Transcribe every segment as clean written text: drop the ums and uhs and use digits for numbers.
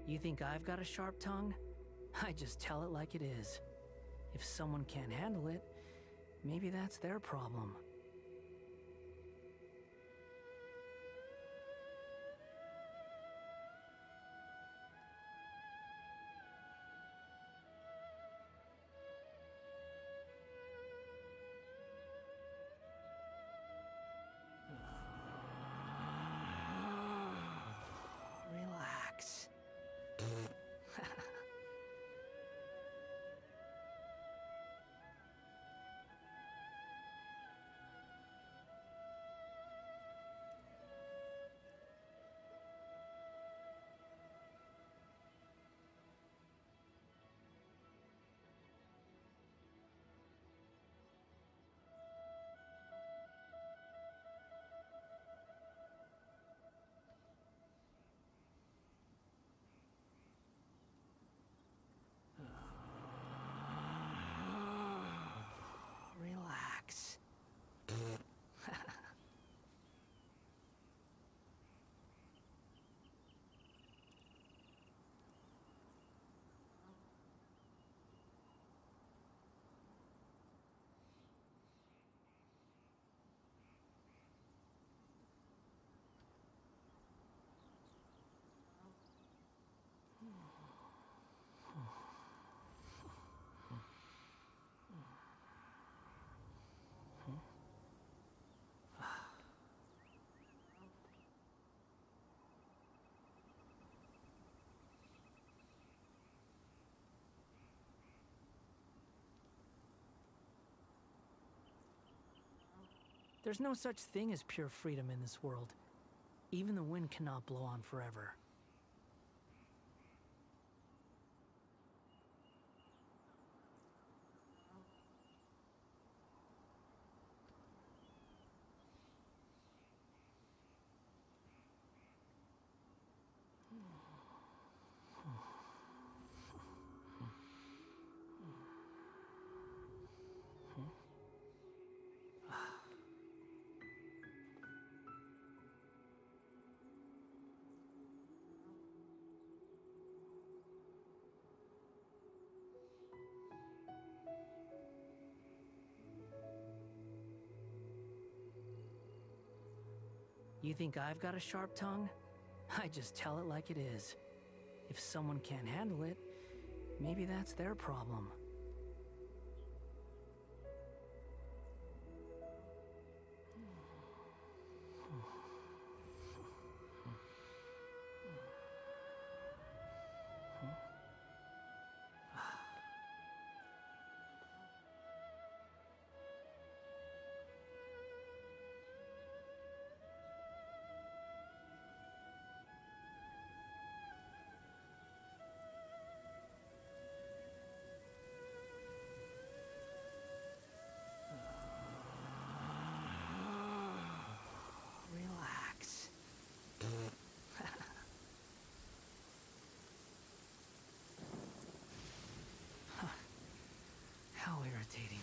You think I've got a sharp tongue? I just tell it like it is. If someone can't handle it, maybe that's their problem. Relax. Relax. There's no such thing as pure freedom in this world. Even the wind cannot blow on forever. You think I've got a sharp tongue? I just tell it like it is. If someone can't handle it, maybe that's their problem. Relax. How irritating.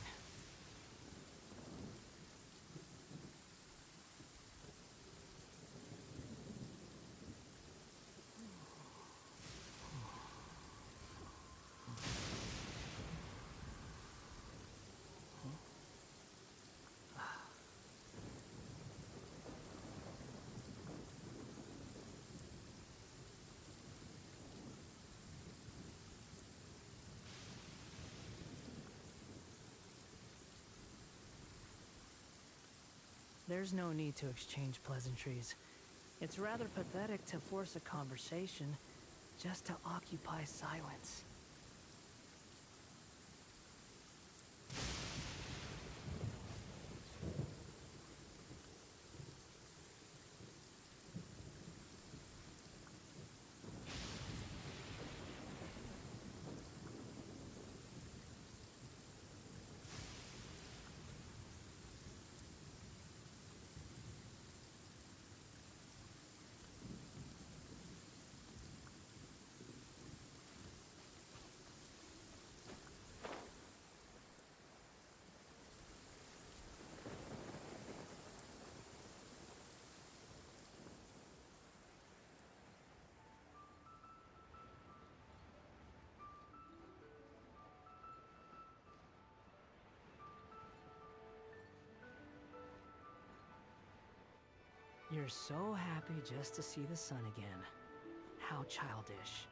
There's no need to exchange pleasantries. It's rather pathetic to force a conversation just to occupy silence. You're so happy just to see the sun again. How childish.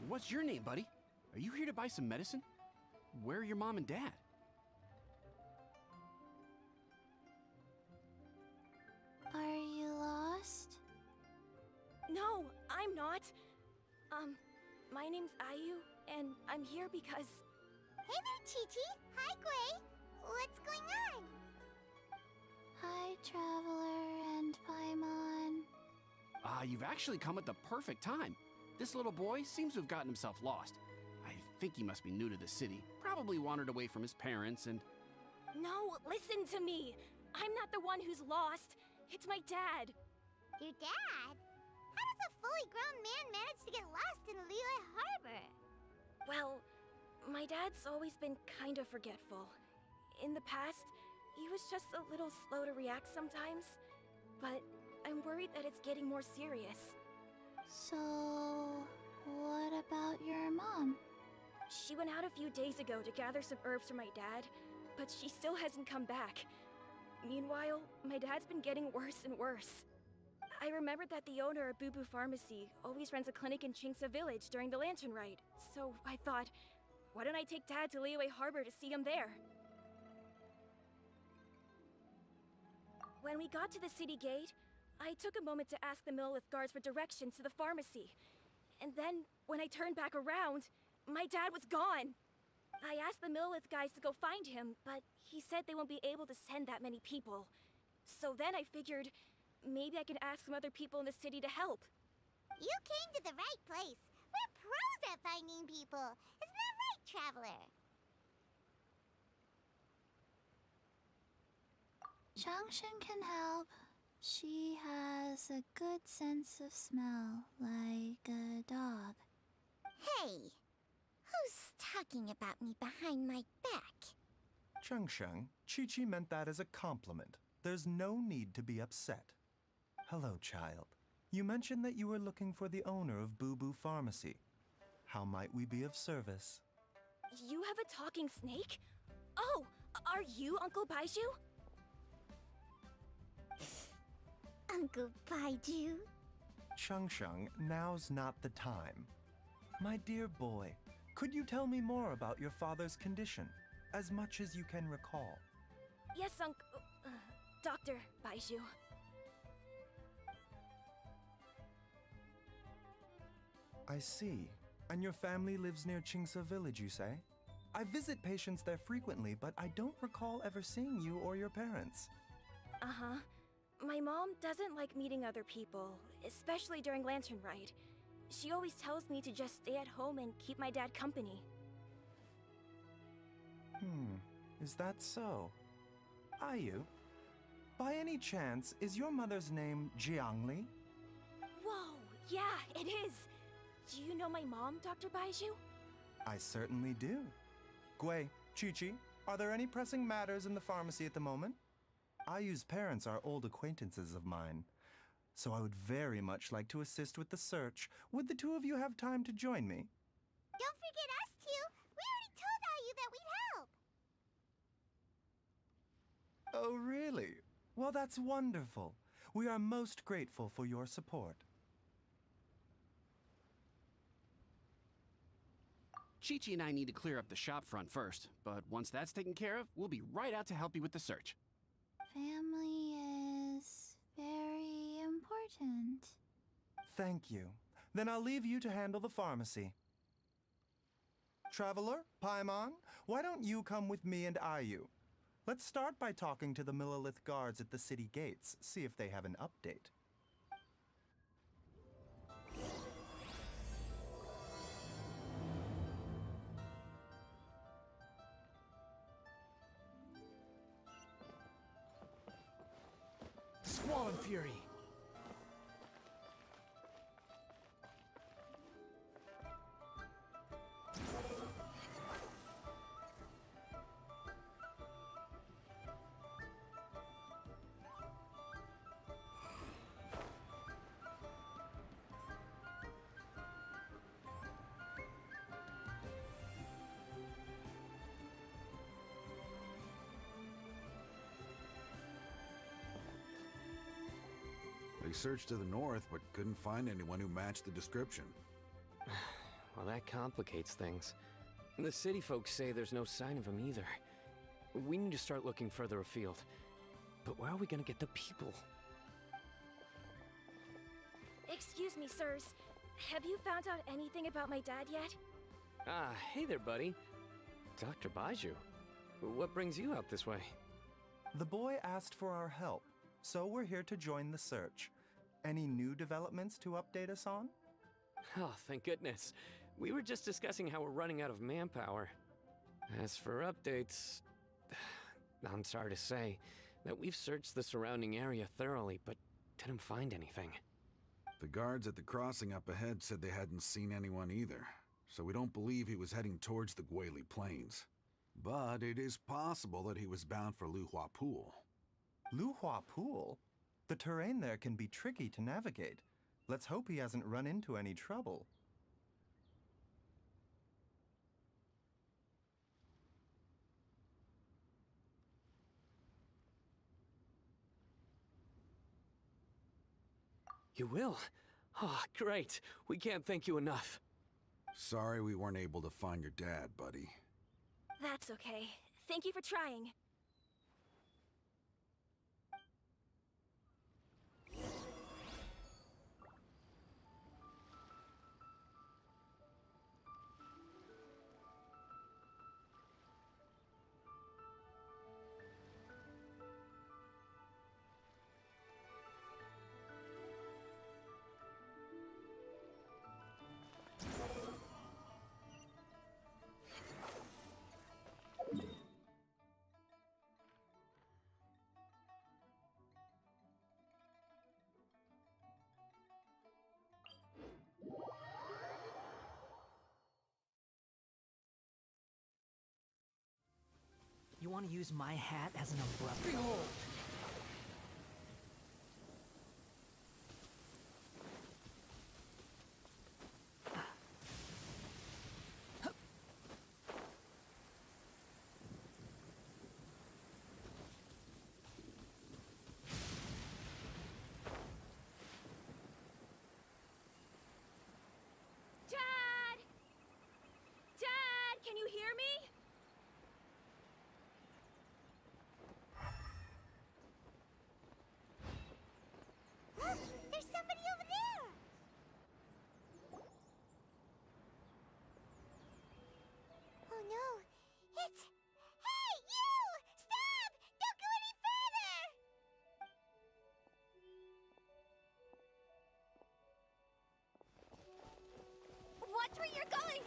What's your name, buddy? Are you here to buy some medicine? Where are your mom and dad? Are you lost? No, I'm not. My name's Ayu, and I'm here because... Hey there, Chi-Chi! Hi, Gui! What's going on? Hi, Traveler and Paimon. You've actually come at the perfect time. This little boy seems to have gotten himself lost. I think he must be new to the city. Probably wandered away from his parents and... No, listen to me! I'm not the one who's lost. It's my dad. Your dad? How does a fully grown man manage to get lost in Liyue Harbor? Well, my dad's always been kind of forgetful. In the past, he was just a little slow to react sometimes. But I'm worried that it's getting more serious. So, what about your mom? She went out a few days ago to gather some herbs for my dad, but she still hasn't come back. Meanwhile, my dad's been getting worse and worse. I remembered that the owner of Boo Boo Pharmacy always runs a clinic in Chingsa Village during the Lantern Rite, so I thought, why don't I take Dad to Liyue Harbor to see him there? When we got to the city gate, I took a moment to ask the Millelith guards for directions to the pharmacy. And then, when I turned back around, my dad was gone! I asked the Millelith guys to go find him, but he said they won't be able to send that many people. So then I figured, maybe I can ask some other people in the city to help. You came to the right place. We're pros at finding people. Isn't that right, Traveler? Changshen can help. She has a good sense of smell, like a dog. Hey, who's talking about me behind my back? Chengsheng, Chi-Chi meant that as a compliment. There's no need to be upset. Hello, child. You mentioned that you were looking for the owner of Boo Boo Pharmacy. How might we be of service? You have a talking snake? Oh, are you Uncle Baiju? Uncle Baiju? Chengsheng, now's not the time. My dear boy, could you tell me more about your father's condition, as much as you can recall? Yes, Dr. Baiju. I see. And your family lives near Chingsa Village, you say? I visit patients there frequently, but I don't recall ever seeing you or your parents. Uh-huh. My mom doesn't like meeting other people, especially during Lantern Rite. She always tells me to just stay at home and keep my dad company. Is that so? Ayu, by any chance, is your mother's name Jiangli? Whoa, yeah, it is! Do you know my mom, Dr. Baiju? I certainly do. Gui, Chi-Chi, are there any pressing matters in the pharmacy at the moment? Ayu's parents are old acquaintances of mine, so I would very much like to assist with the search. Would the two of you have time to join me? Don't forget us two! We already told Ayu that we'd help! Oh, really? Well, that's wonderful. We are most grateful for your support. Chi-Chi and I need to clear up the shop front first, but once that's taken care of, we'll be right out to help you with the search. Family is very important. Thank you. Then I'll leave you to handle the pharmacy. Traveler, Paimon, why don't you come with me and Ayu? Let's start by talking to the Millelith guards at the city gates, see if they have an update. Squall and Fury! They searched to the north, but couldn't find anyone who matched the description. Well, that complicates things. The city folks say there's no sign of him either. We need to start looking further afield. But where are we gonna get the people? Excuse me, sirs. Have you found out anything about my dad yet? Ah, hey there, buddy. Dr. Baiju. What brings you out this way? The boy asked for our help, so we're here to join the search. Any new developments to update us on? Oh, thank goodness. We were just discussing how we're running out of manpower. As for updates, I'm sorry to say that we've searched the surrounding area thoroughly, but didn't find anything. The guards at the crossing up ahead said they hadn't seen anyone either, so we don't believe he was heading towards the Guili Plains. But it is possible that he was bound for Luhua Pool. Luhua Pool? The terrain there can be tricky to navigate. Let's hope he hasn't run into any trouble. You will? Oh, great. We can't thank you enough. Sorry we weren't able to find your dad, buddy. That's okay. Thank you for trying. You want to use my hat as an umbrella? Behold! Dad! Dad, can you hear me? Look, there's somebody over there! Oh no, it's... Hey, you! Stop! Don't go any further! Watch where you're going!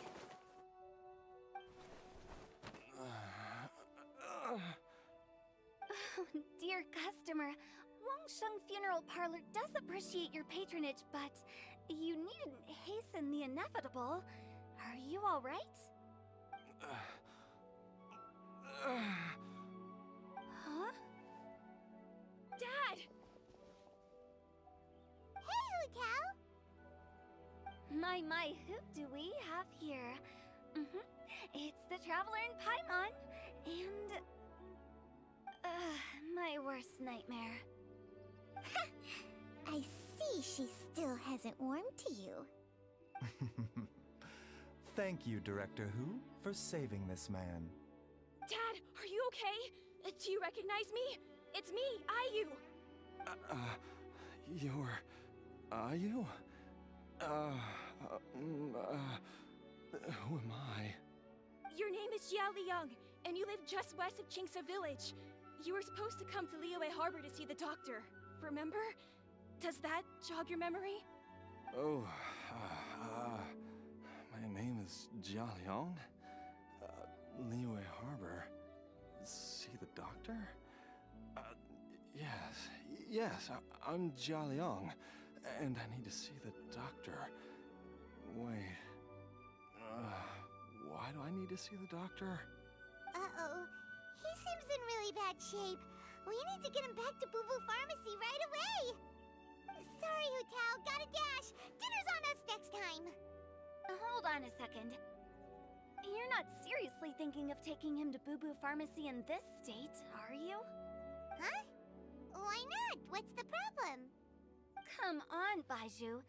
Oh, dear customer, Wangsheng Funeral Parlor does appreciate your patronage, but you needn't hasten the inevitable. Are you all right? Huh? Dad! Hey, Hu Tao! My, who do we have here? It's the Traveler in Paimon, and... my worst nightmare. I see she still hasn't warmed to you. Thank you, Director Hu, for saving this man. Dad, are you okay? Do you recognize me? It's me, Ayu. You're... Ayu? Who am I? Your name is Jia Liang, and you live just west of Qingse Village. You were supposed to come to Liyue Harbor to see the doctor, remember? Does that jog your memory? Oh, my name is Jia Liang. Liyue Harbor. See the doctor? Yes, I'm Jia Liang, and I need to see the doctor. Wait, why do I need to see the doctor? Uh-oh. He seems in really bad shape. We need to get him back to Boo Boo Pharmacy right away. Sorry, Hu Tao. Gotta dash. Dinner's on us next time. Hold on a second. You're not seriously thinking of taking him to Boo Boo Pharmacy in this state, are you? Huh? Why not? What's the problem? Come on, Baiju.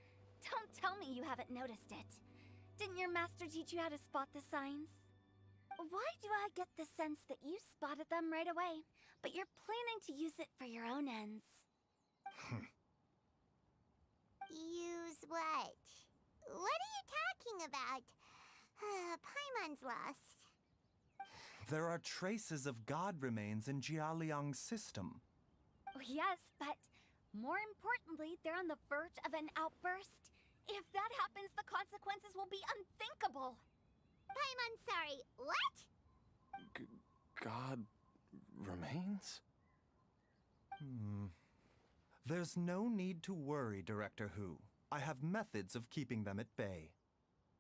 Don't tell me you haven't noticed it. Didn't your master teach you how to spot the signs? Why do I get the sense that you spotted them right away, but you're planning to use it for your own ends? Use what? What are you talking about? Paimon's lost. There are traces of god remains in Jialiang's system. Yes, but more importantly, they're on the verge of an outburst. If that happens, the consequences will be unthinkable. Paimon, sorry, what? God remains? There's no need to worry, Director Hu. I have methods of keeping them at bay.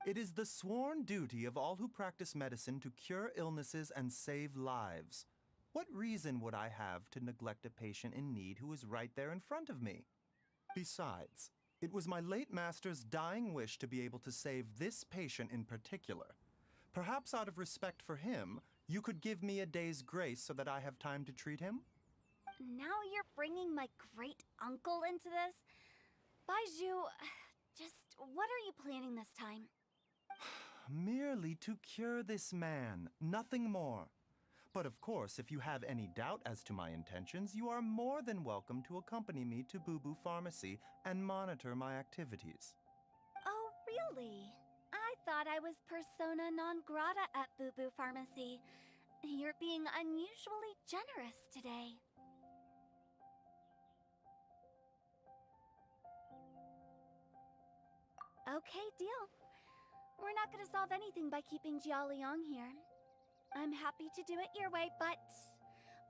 It is the sworn duty of all who practice medicine to cure illnesses and save lives. What reason would I have to neglect a patient in need who is right there in front of me? Besides, it was my late master's dying wish to be able to save this patient in particular. Perhaps out of respect for him, you could give me a day's grace so that I have time to treat him? Now you're bringing my great-uncle into this? Baiju, just what are you planning this time? Merely to cure this man, nothing more. But of course, if you have any doubt as to my intentions, you are more than welcome to accompany me to Boo Boo Pharmacy and monitor my activities. Oh, really? I thought I was persona non grata at Boo Boo Pharmacy. You're being unusually generous today. Okay, deal. We're not gonna solve anything by keeping Jialiang here. I'm happy to do it your way, but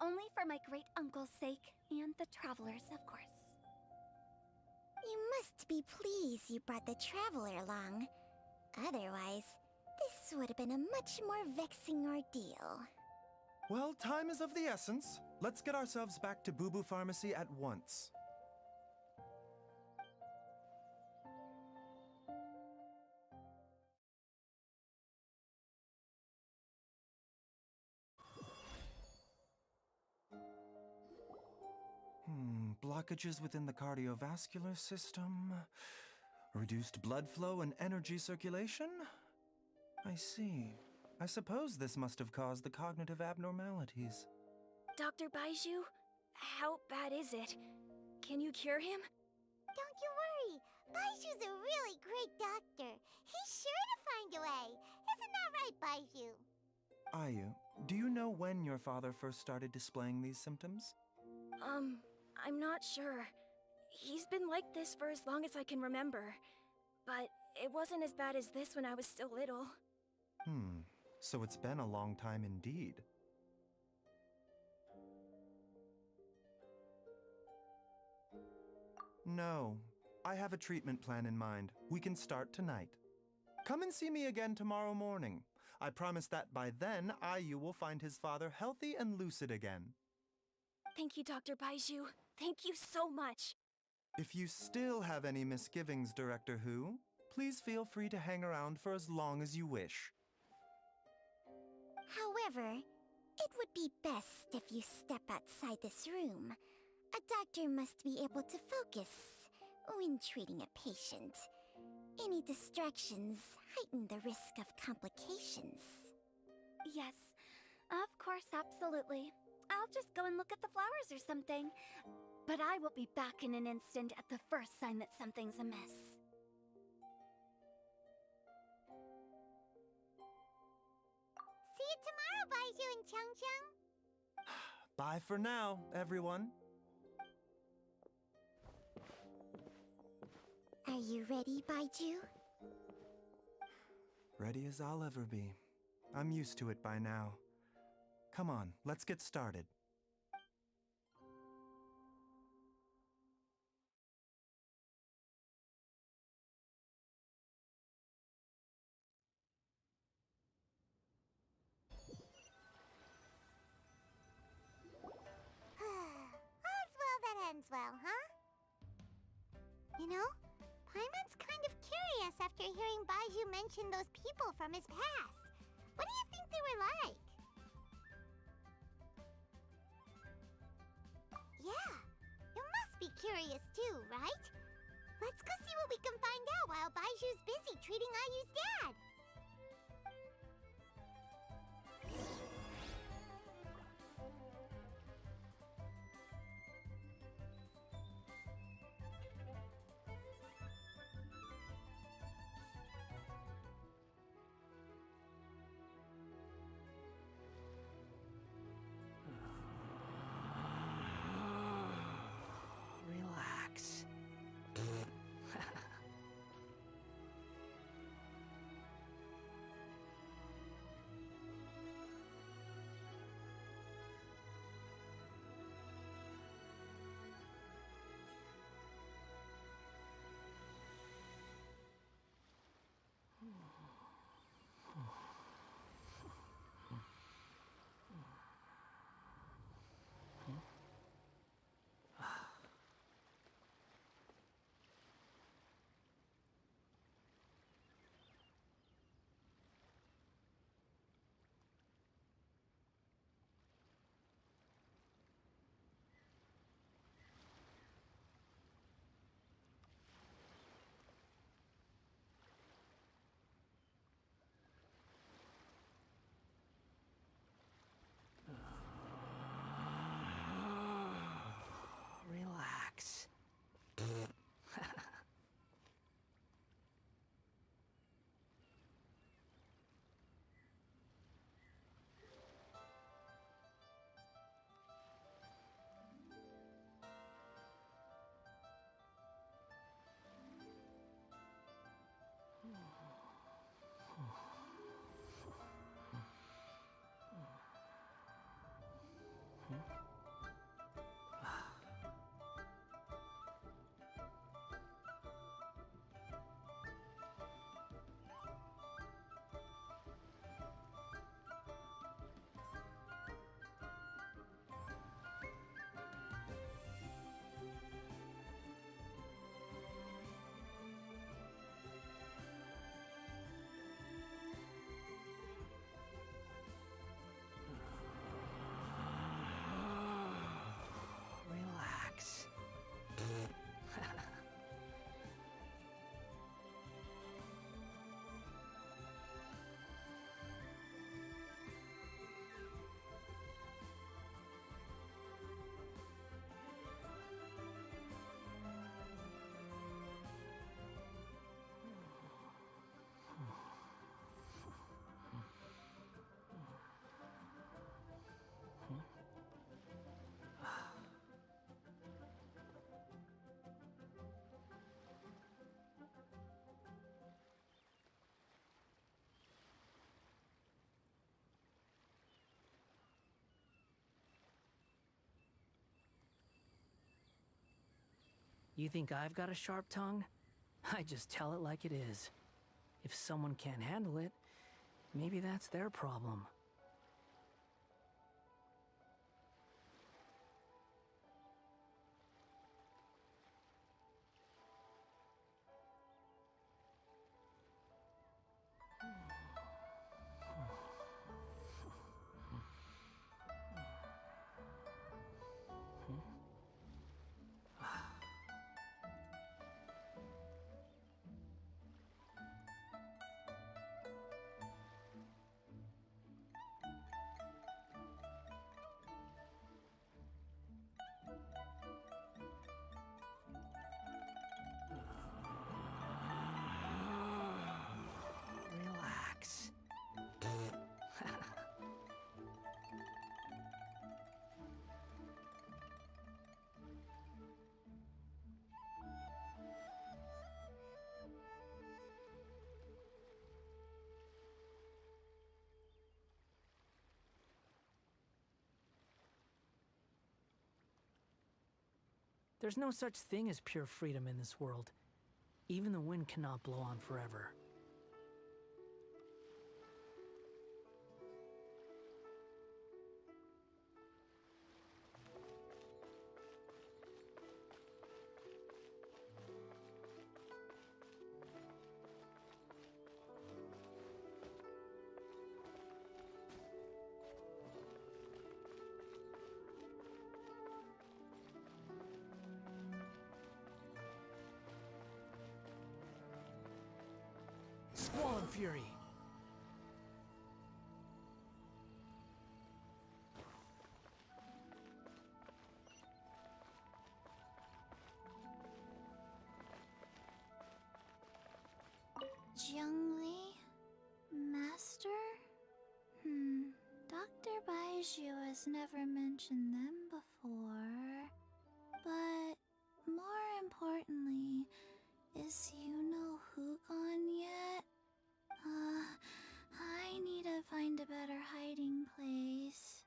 only for my great-uncle's sake and the travelers, of course. You must be pleased you brought the traveler along. Otherwise, this would have been a much more vexing ordeal. Well, time is of the essence. Let's get ourselves back to Boo Boo Pharmacy at once. Blockages within the cardiovascular system, reduced blood flow and energy circulation? I see. I suppose this must have caused the cognitive abnormalities. Dr. Baiju, how bad is it? Can you cure him? Don't you worry. Baiju's a really great doctor. He's sure to find a way. Isn't that right, Baiju? Ayu, do you know when your father first started displaying these symptoms? I'm not sure. He's been like this for as long as I can remember. But it wasn't as bad as this when I was still little. So it's been a long time indeed. No, I have a treatment plan in mind. We can start tonight. Come and see me again tomorrow morning. I promise that by then, Ayu will find his father healthy and lucid again. Thank you, Dr. Baiju. Thank you so much. If you still have any misgivings, Director Hu, please feel free to hang around for as long as you wish. However, it would be best if you step outside this room. A doctor must be able to focus when treating a patient. Any distractions heighten the risk of complications. Yes, of course, absolutely. I'll just go and look at the flowers or something. But I will be back in an instant at the first sign that something's amiss. See you tomorrow, Baiju and Changcheng. Bye for now, everyone. Are you ready, Baiju? Ready as I'll ever be. I'm used to it by now. Come on, let's get started. All's well that ends well, huh? You know, Paimon's kind of curious after hearing Baiju mention those people from his past. What do you think they were like? Yeah, you must be curious too, right? Let's go see what we can find out while Baiju's busy treating Ayu's dad. Relax. Relax. Relax. You think I've got a sharp tongue? I just tell it like it is. If someone can't handle it, maybe that's their problem. Relax. There's no such thing as pure freedom in this world. Even the wind cannot blow on forever. on, Fury! Zhengli? Master? Dr. Baizhu has never mentioned them before. But more importantly, is Yuno Hu gone yet? I need to find a better hiding place.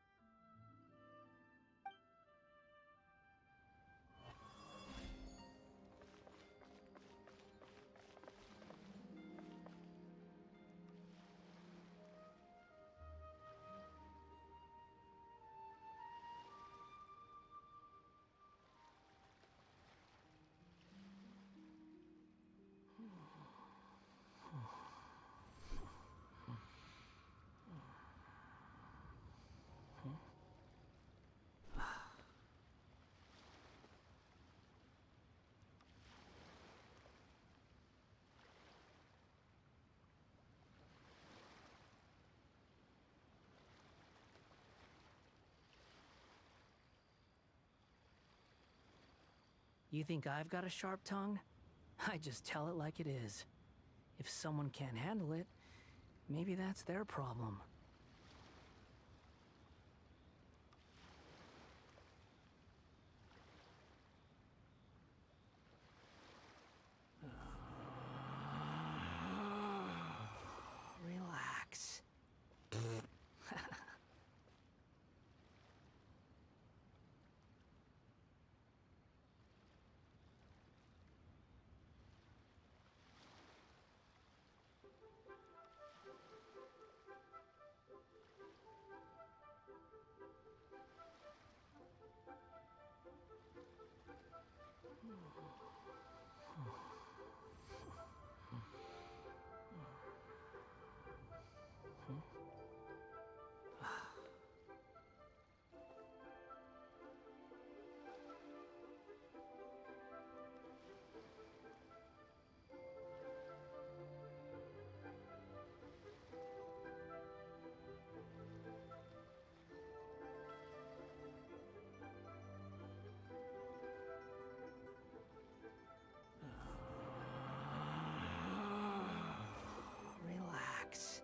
You think I've got a sharp tongue? I just tell it like it is. If someone can't handle it, maybe that's their problem. Relax. Relax.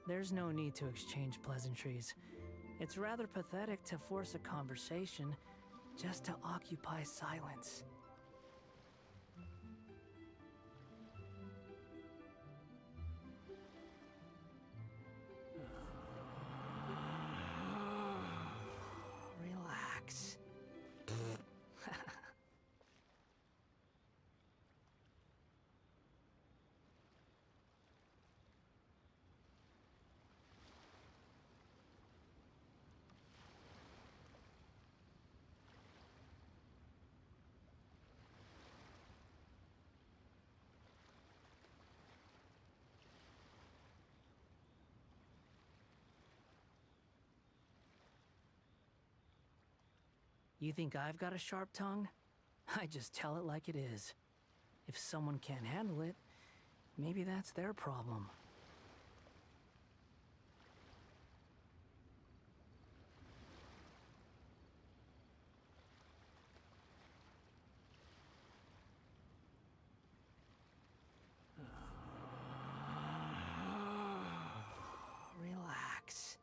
There's no need to exchange pleasantries. It's rather pathetic to force a conversation just to occupy silence. Relax. You think I've got a sharp tongue? I just tell it like it is. If someone can't handle it, maybe that's their problem. Relax.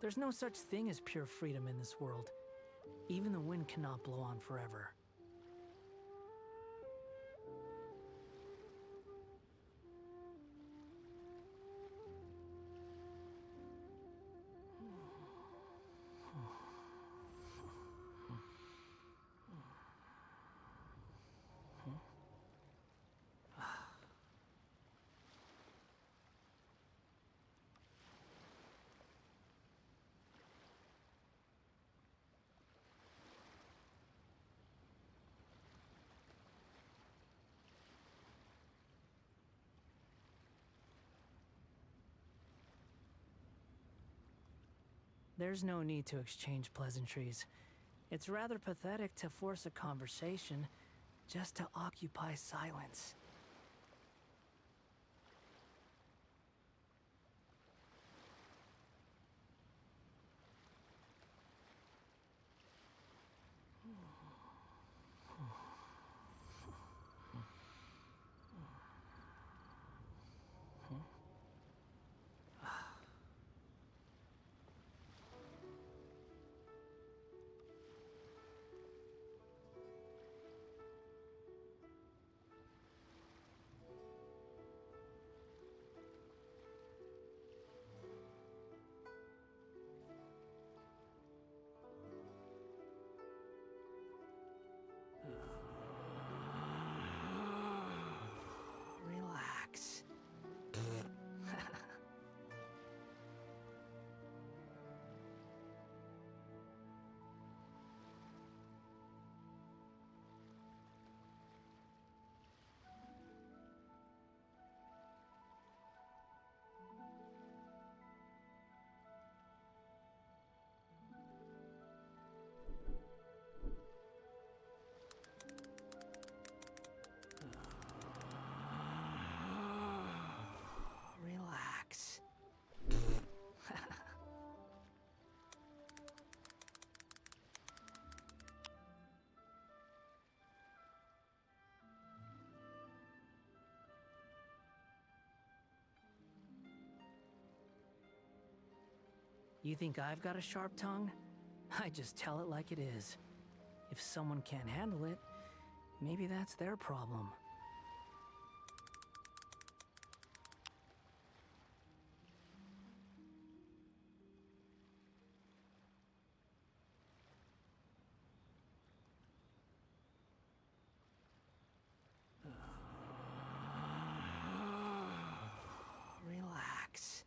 There's no such thing as pure freedom in this world. Even the wind cannot blow on forever. There's no need to exchange pleasantries. It's rather pathetic to force a conversation just to occupy silence. Relax. Relax. You think I've got a sharp tongue? I just tell it like it is. If someone can't handle it, maybe that's their problem. Relax.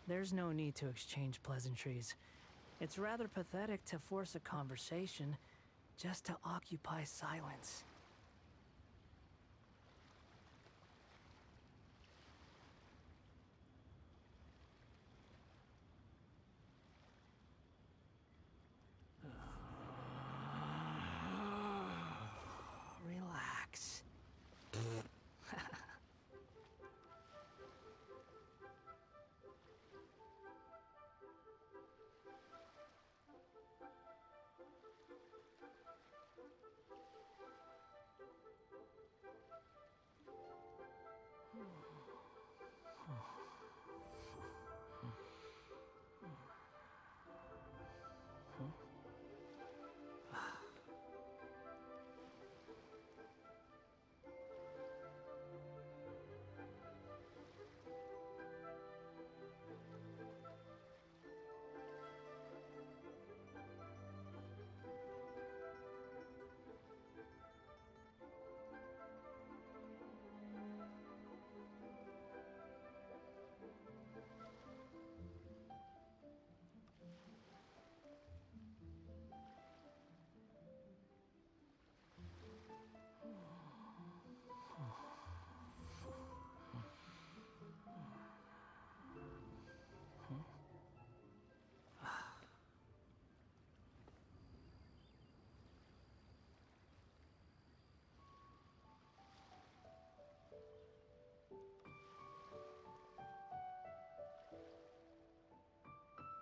There's no need to exchange pleasantries. It's rather pathetic to force a conversation just to occupy silence. Relax.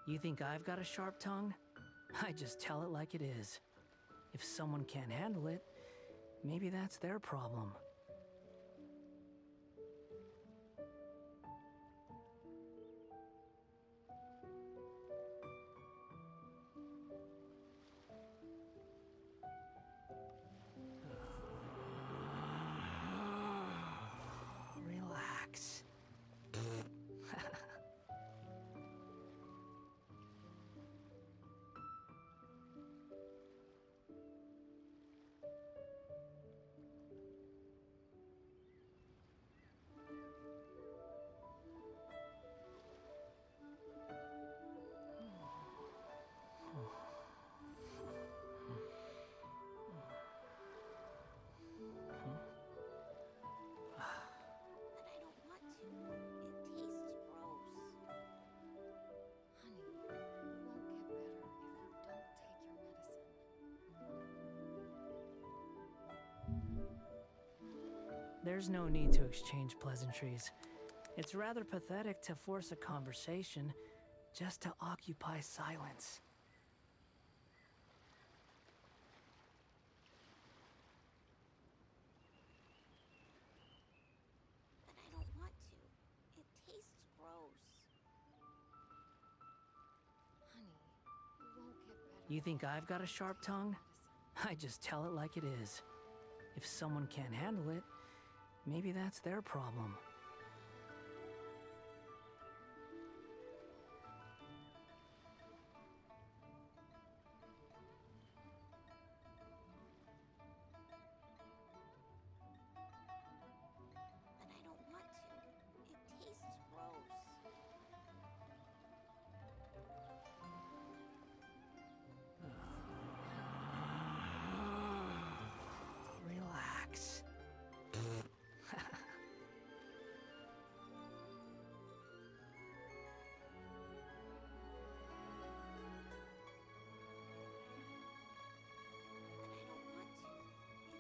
You think I've got a sharp tongue? I just tell it like it is. If someone can't handle it, maybe that's their problem. Relax. But I don't want to. It tastes gross. Honey, you won't get better if you don't take your medicine. There's no need to exchange pleasantries. It's rather pathetic to force a conversation just to occupy silence. But I don't want to. It tastes gross. Honey, you won't get better. You think I've got a sharp tongue? I just tell it like it is. If someone can't handle it, maybe that's their problem. But I don't want to. It tastes gross. Relax. But I don't want to.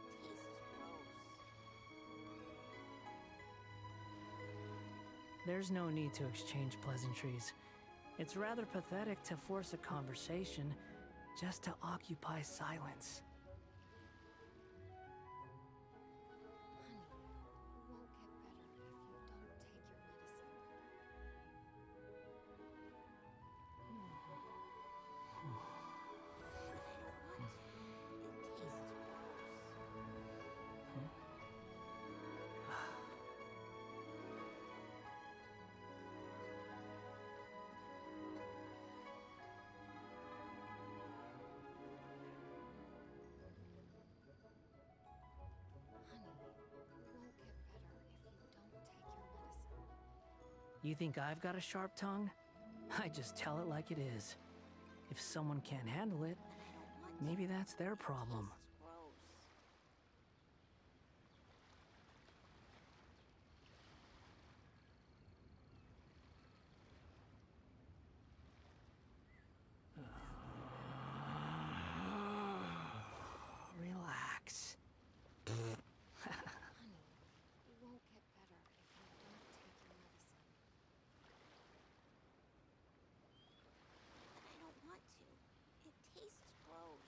It tastes gross. There's no need to exchange pleasantries. It's rather pathetic to force a conversation just to occupy silence. Honey, you won't get better if you don't take your medicine. But I don't want to. It tastes gross. Honey, you won't get better if you don't take your medicine. You think I've got a sharp tongue? I just tell it like it is. If someone can't handle it, But I don't want to. maybe that's their problem. Tastes gross. Relax. Honey, you won't get better if you don't take your medicine. But I don't want to. It tastes gross.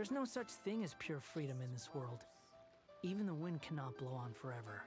There's no such thing as pure freedom in this world. Even the wind cannot blow on forever.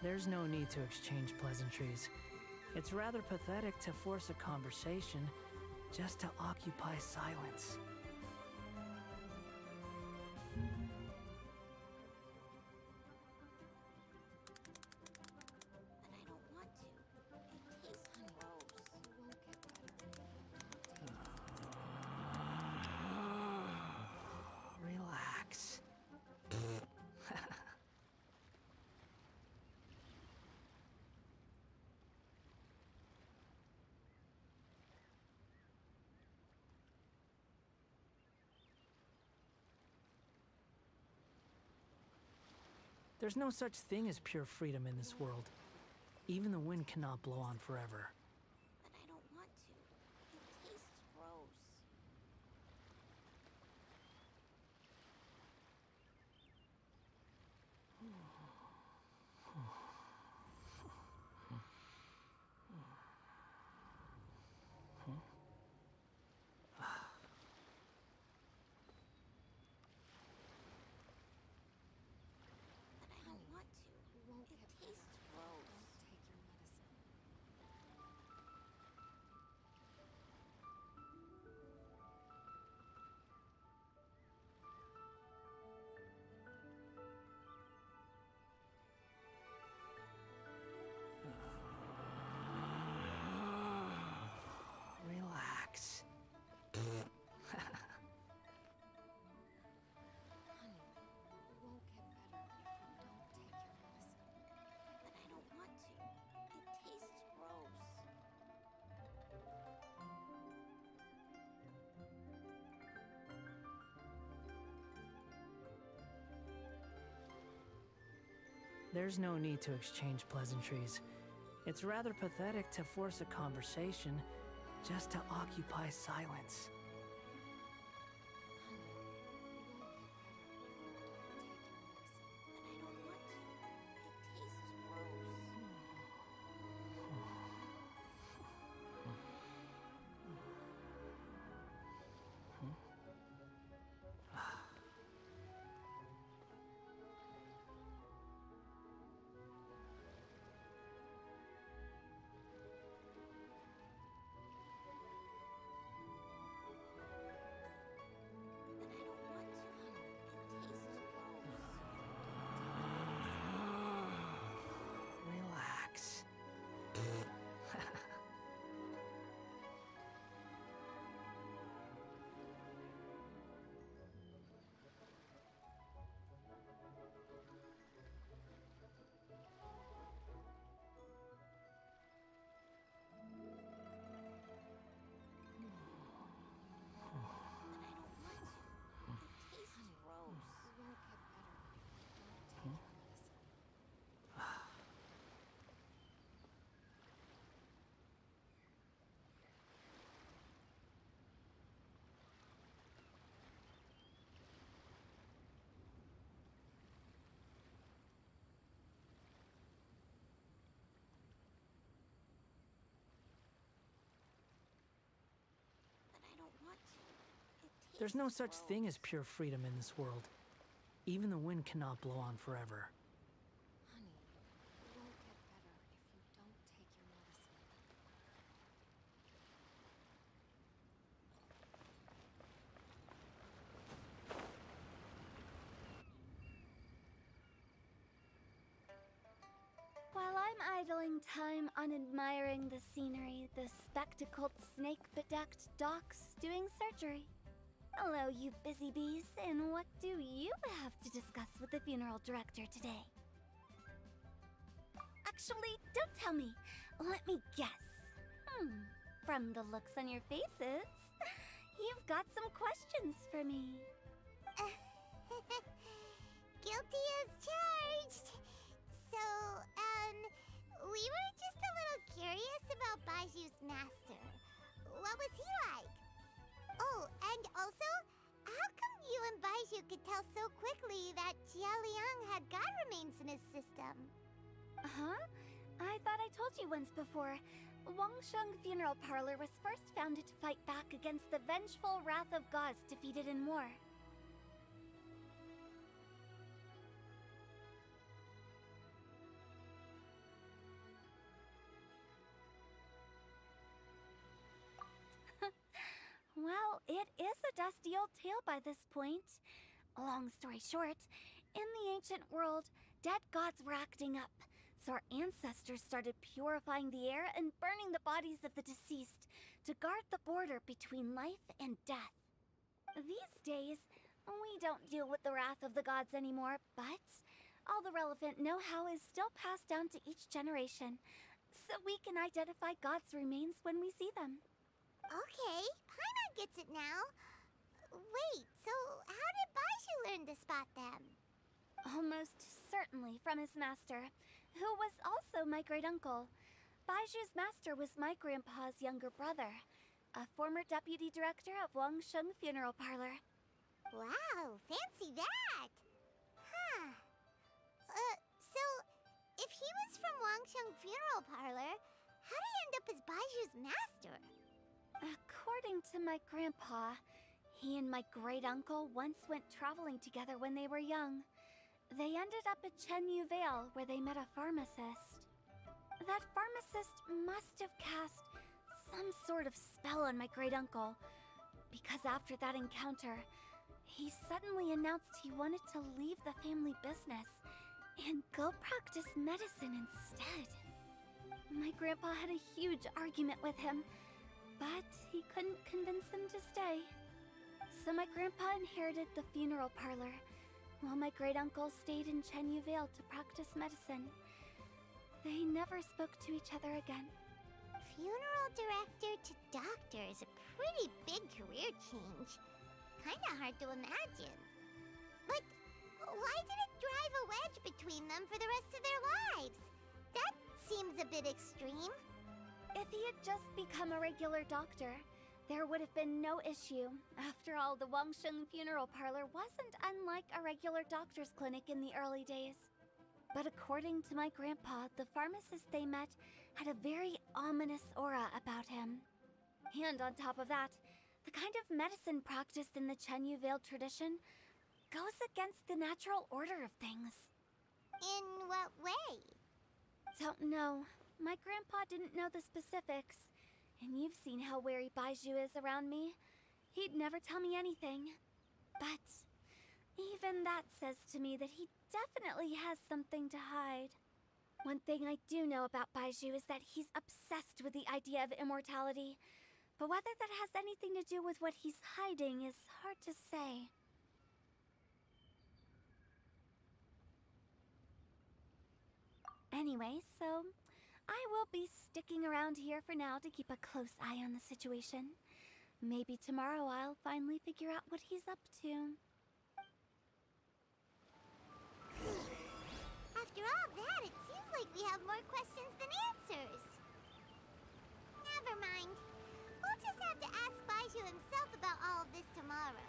There's no need to exchange pleasantries. It's rather pathetic to force a conversation just to occupy silence. Relax. There's no such thing as pure freedom in this world. Even the wind cannot blow on forever. But I don't want to. It tastes gross. But I don't want to. You won't It get tastes better. gross. Don't take your medicine. Relax. Honey, you won't get better if you don't take your medicine. But I don't want to. It tastes gross. There's no need to exchange pleasantries. It's rather pathetic to force a conversation just to occupy silence. Honey, you won't get better if you don't take your medicine. But I don't want to. It tastes gross. But I don't want to. It tastes gross. Relax. But I don't want to. It tastes gross. You won't get better if you don't take your medicine. But I don't want to. It tastes There's no such thing gross. as pure freedom in this world. Even the wind cannot blow on forever. Honey, you won't get better if you don't take your medicine. While I'm idling time on admiring the scenery, the spectacled snake-bedecked docks doing surgery. Hello, you busy bees, and what do you you have to discuss with the funeral director today? Actually, don't tell me. Let me guess. From the looks on your faces, you've got some questions for me. Guilty as charged. So, we were just a little curious about Baiju's master. What was he like? Oh, and also, how come you and Baiju could tell so quickly that Jia Liang had god remains in his system? Huh? I thought I told you once before. Wangsheng Funeral Parlor was first founded to fight back against the vengeful wrath of gods defeated in war. Well, it is a dusty old tale by this point. Long story short, in the ancient world, dead gods were acting up, so our ancestors started purifying the air and burning the bodies of the deceased to guard the border between life and death. These days, we don't deal with the wrath of the gods anymore, but all the relevant know-how is still passed down to each generation, so we can identify gods' remains when we see them. Okay, Paimon gets it now. Wait, so how did Baiju learn to spot them? Almost certainly from his master, who was also my great-uncle. Baiju's master was my grandpa's younger brother, a former deputy director of Wangsheng Funeral Parlor. Wow, fancy that! Huh. So, if he was from Wangsheng Funeral Parlor, how did he end up as Baiju's master? According to my grandpa, he and my great-uncle once went traveling together when they were young. They ended up at Chenyu Vale, where they met a pharmacist. That pharmacist must have cast some sort of spell on my great-uncle, because after that encounter, he suddenly announced he wanted to leave the family business and go practice medicine instead. My grandpa had a huge argument with him, but he couldn't convince him to stay. So my grandpa inherited the funeral parlor, while my great-uncle stayed in Chenyu Vale to practice medicine. They never spoke to each other again. Funeral director to doctor is a pretty big career change. Kinda hard to imagine. But why did it drive a wedge between them for the rest of their lives? That seems a bit extreme. If he had just become a regular doctor, there would have been no issue. After all, the Wangsheng Funeral Parlor wasn't unlike a regular doctor's clinic in the early days. But according to my grandpa, the pharmacist they met had a very ominous aura about him. And on top of that, the kind of medicine practiced in the Chenyu Vale tradition goes against the natural order of things. In what way? Don't know. My grandpa didn't know the specifics. And you've seen how wary Baiju is around me. He'd never tell me anything. But even that says to me that he definitely has something to hide. One thing I do know about Baiju is that he's obsessed with the idea of immortality. But whether that has anything to do with what he's hiding is hard to say. Anyway, so I will be sticking around here for now to keep a close eye on the situation. Maybe tomorrow I'll finally figure out what he's up to. After all that, it seems like we have more questions than answers. Never mind. We'll just have to ask Baiju himself about all of this tomorrow.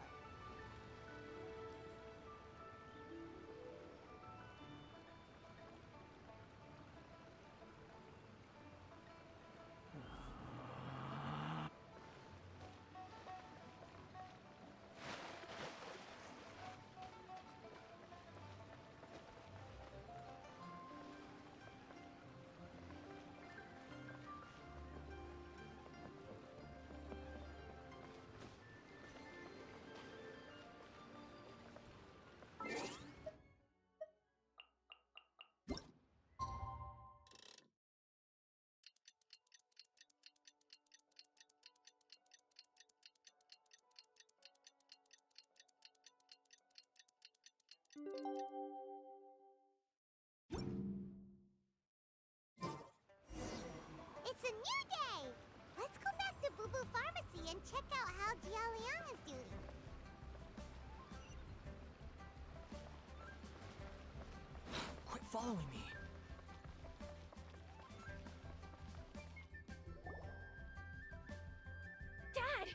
It's a new day! Let's go back to Boo Boo Pharmacy and check out how Jialiang is doing. Quit following me. Dad!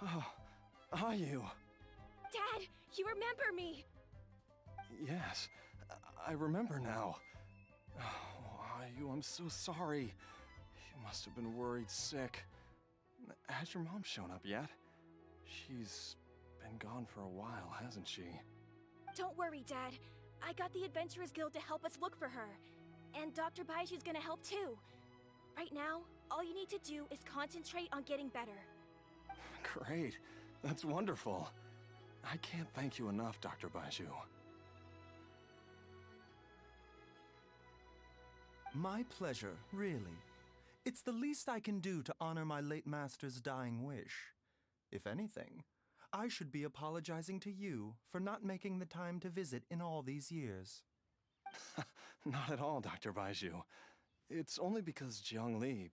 Oh, are you? Dad, you remember me! Yes, I remember now. Oh, Ayu, I'm so sorry. You must have been worried sick. Has your mom shown up yet? She's been gone for a while, hasn't she? Don't worry, Dad. I got the Adventurers Guild to help us look for her. And Dr. Baiju's gonna help too. Right now, all you need to do is concentrate on getting better. Great. That's wonderful. I can't thank you enough, Dr. Baiju. My pleasure, really. It's the least I can do to honor my late master's dying wish. If anything, I should be apologizing to you for not making the time to visit in all these years. Not at all, Dr. Baiju. It's only because Jiang Li,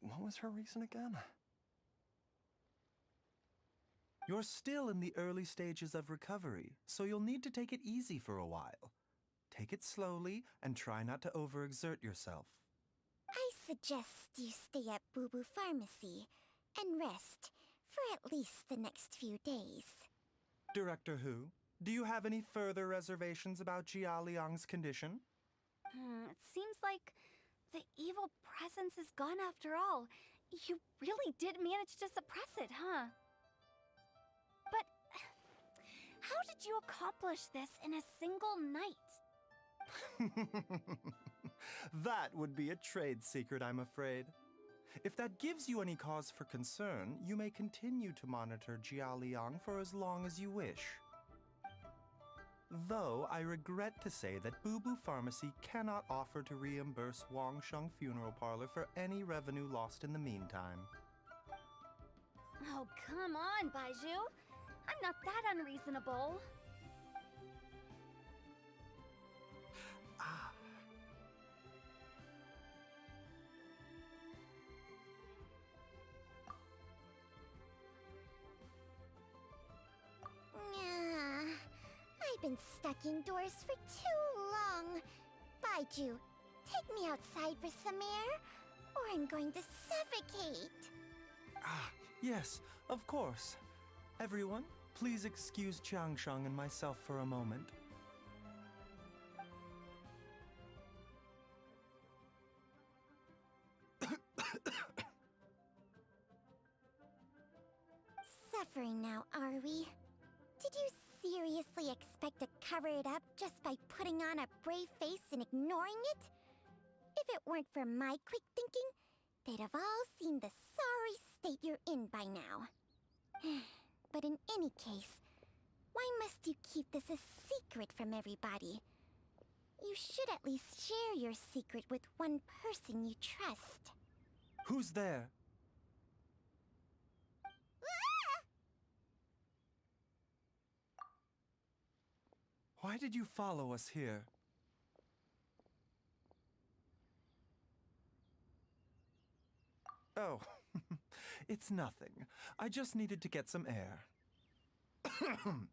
what was her reason again? You're still in the early stages of recovery, so you'll need to take it easy for a while. Take it slowly and try not to overexert yourself. I suggest you stay at Boo Boo Pharmacy and rest for at least the next few days. Director Hu, do you have any further reservations about Jia Liang's condition? It seems like the evil presence is gone after all. You really did manage to suppress it, huh? But how did you accomplish this in a single night? That would be a trade secret, I'm afraid. If that gives you any cause for concern, you may continue to monitor Jia Liang for as long as you wish. Though I regret to say that Boo Boo Pharmacy cannot offer to reimburse Wangsheng Funeral Parlor for any revenue lost in the meantime. Oh, come on, Baiju. I'm not that unreasonable. I've been stuck indoors for too long. Baiju, take me outside for some air, or I'm going to suffocate. Yes, of course. Everyone, please excuse Changsheng and myself for a moment. Suffering now, are we? Did you seriously expect to cover it up just by putting on a brave face and ignoring it? If it weren't for my quick thinking, they'd have all seen the sorry state you're in by now. But in any case, why must you keep this a secret from everybody? You should at least share your secret with one person you trust. Who's there? Why did you follow us here? Oh, it's nothing. I just needed to get some air. What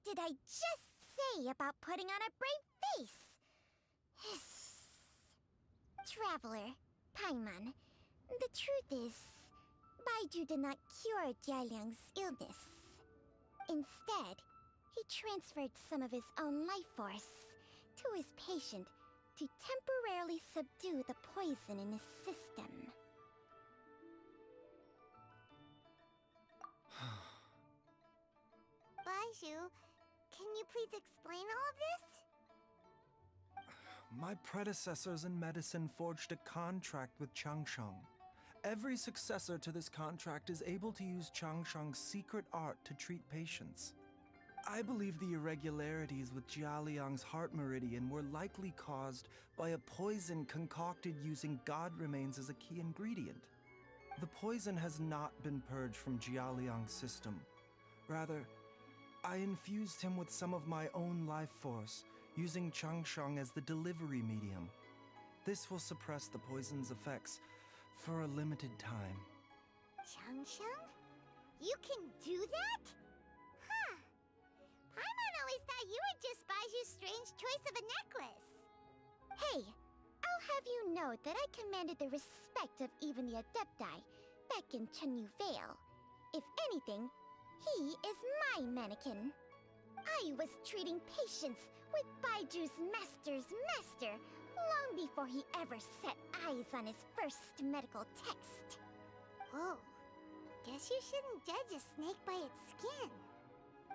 did I just say about putting on a brave face? Traveler, Paimon, the truth is, Baiju did not cure Jialiang's illness. Instead, he transferred some of his own life force to his patient to temporarily subdue the poison in his system. Baiju, can you please explain all of this? My predecessors in medicine forged a contract with Changsheng. Every successor to this contract is able to use Changsheng's secret art to treat patients. I believe the irregularities with Jialiang's heart meridian were likely caused by a poison concocted using god remains as a key ingredient. The poison has not been purged from Jialiang's system. Rather, I infused him with some of my own life force, using Changsheng as the delivery medium. This will suppress the poison's effects for a limited time. Changsheng? You can do that? Huh. Paimon always thought you were just Baiju's strange choice of a necklace. Hey, I'll have you know that I commanded the respect of even the Adepti back in Chenyu Vale. If anything, he is my mannequin. I was treating patients with Baiju's master's master long before he ever set eyes on his first medical text. Whoa. Guess you shouldn't judge a snake by its skin.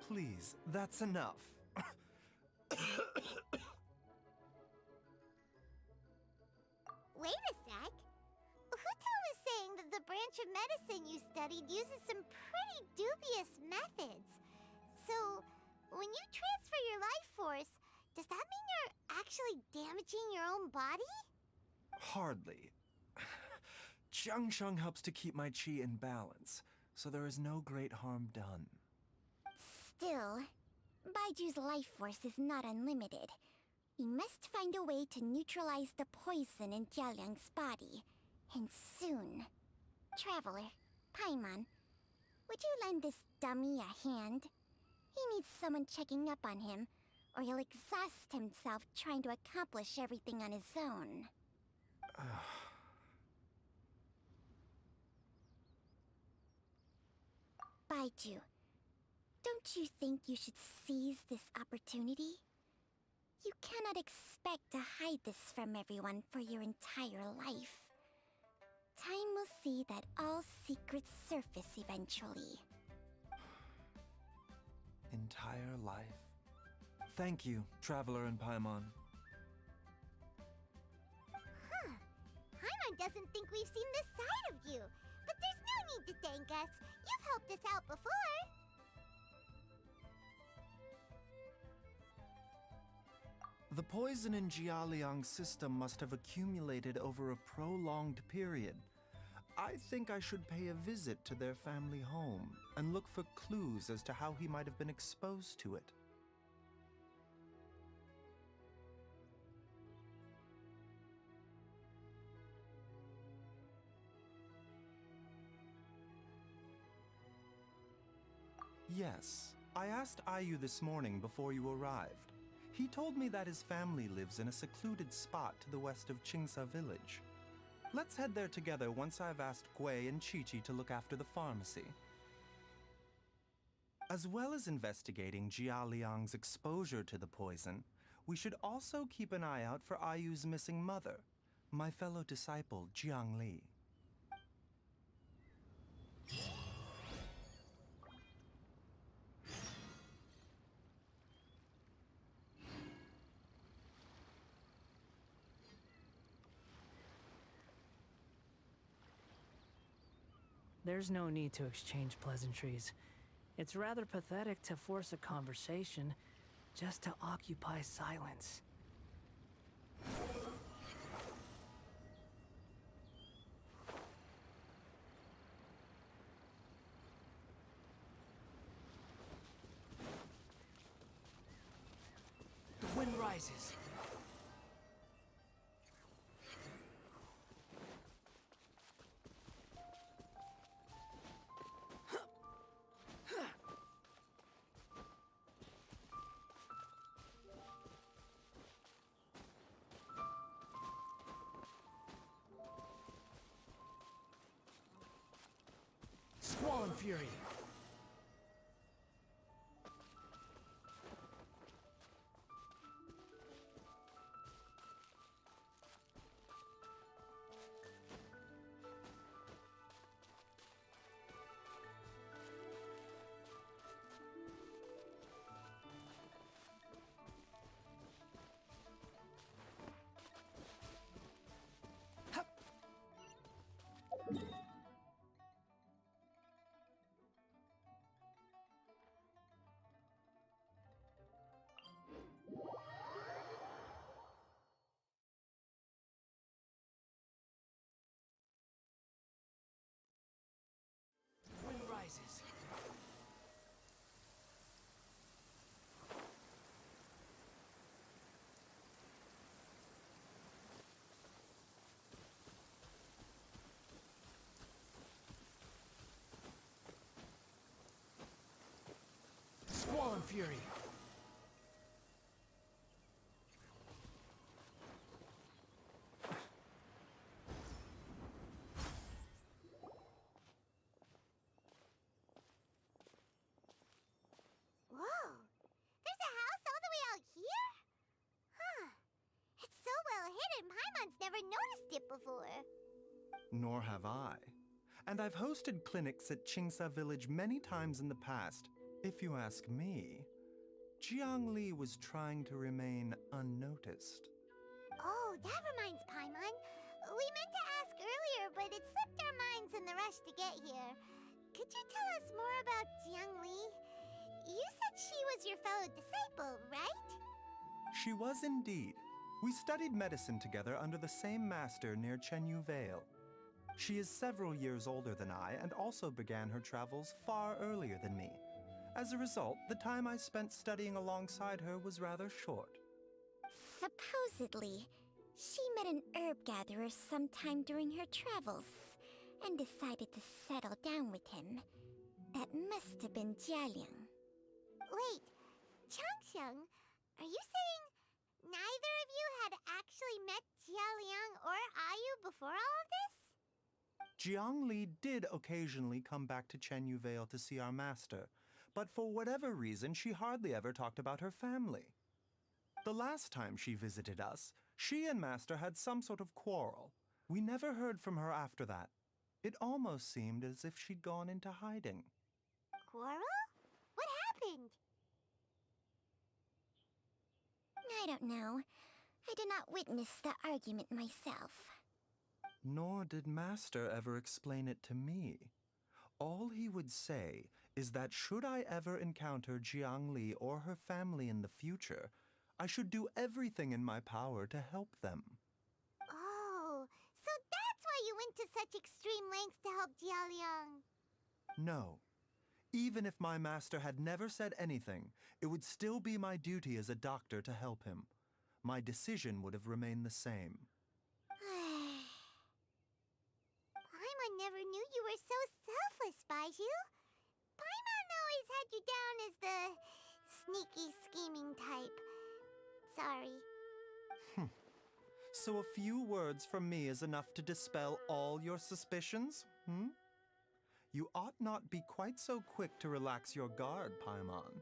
Please, that's enough. Wait a sec. Huto was saying that the branch of medicine you studied uses some pretty dubious methods. So, when you transfer your life force, does that mean you're actually damaging your own body? Hardly. Changsheng helps to keep my chi in balance, so there is no great harm done. Still, Baiju's life force is not unlimited. We must find a way to neutralize the poison in Jialiang's body. And soon. Traveler, Paimon, would you lend this dummy a hand? He needs someone checking up on him, or he'll exhaust himself trying to accomplish everything on his own. Baiju, don't you think you should seize this opportunity? You cannot expect to hide this from everyone for your entire life. Time will see that all secrets surface eventually. Entire life. Thank you, Traveler and Paimon. Huh. Paimon doesn't think we've seen this side of you. But there's no need to thank us. You've helped us out before. The poison in Jialiang's system must have accumulated over a prolonged period. I think I should pay a visit to their family home and look for clues as to how he might have been exposed to it. Yes, I asked Ayu this morning before you arrived. He told me that his family lives in a secluded spot to the west of Qingsa village. Let's head there together once I've asked Gui and Chi-Chi to look after the pharmacy. As well as investigating Jialiang's exposure to the poison, we should also keep an eye out for Ayu's missing mother, my fellow disciple Jiang Li. There's no need to exchange pleasantries. It's rather pathetic to force a conversation just to occupy silence. The wind rises. Squall and Fury. fury. Whoa! There's a house all the way out here? Huh. It's so well hidden, Paimon's never noticed it before. Nor have I. And I've hosted clinics at Qingsa Village many times in the past. If you ask me, Jiangli was trying to remain unnoticed. Oh, that reminds Paimon. We meant to ask earlier, but it slipped our minds in the rush to get here. Could you tell us more about Jiangli? You said she was your fellow disciple, right? She was indeed. We studied medicine together under the same master near Chenyu Vale. She is several years older than I and also began her travels far earlier than me. As a result, the time I spent studying alongside her was rather short. Supposedly, she met an herb gatherer sometime during her travels and decided to settle down with him. That must have been Jialiang. Wait, Changsheng, are you saying neither of you had actually met Jialiang or Ayu before all of this? Jiangli did occasionally come back to Chenyu Vale to see our master, but for whatever reason, she hardly ever talked about her family. The last time she visited us, she and Master had some sort of quarrel. We never heard from her after that. It almost seemed as if she'd gone into hiding. Quarrel? What happened? I don't know. I did not witness the argument myself. Nor did Master ever explain it to me. All he would say is that should I ever encounter Jiangli or her family in the future, I should do everything in my power to help them. Oh, so that's why you went to such extreme lengths to help Jialiang. No. Even if my master had never said anything, it would still be my duty as a doctor to help him. My decision would have remained the same. Paimon never knew you were so selfless, Baiju. Paimon always had you down as the sneaky, scheming type. Sorry. So a few words from me is enough to dispel all your suspicions? You ought not be quite so quick to relax your guard, Paimon.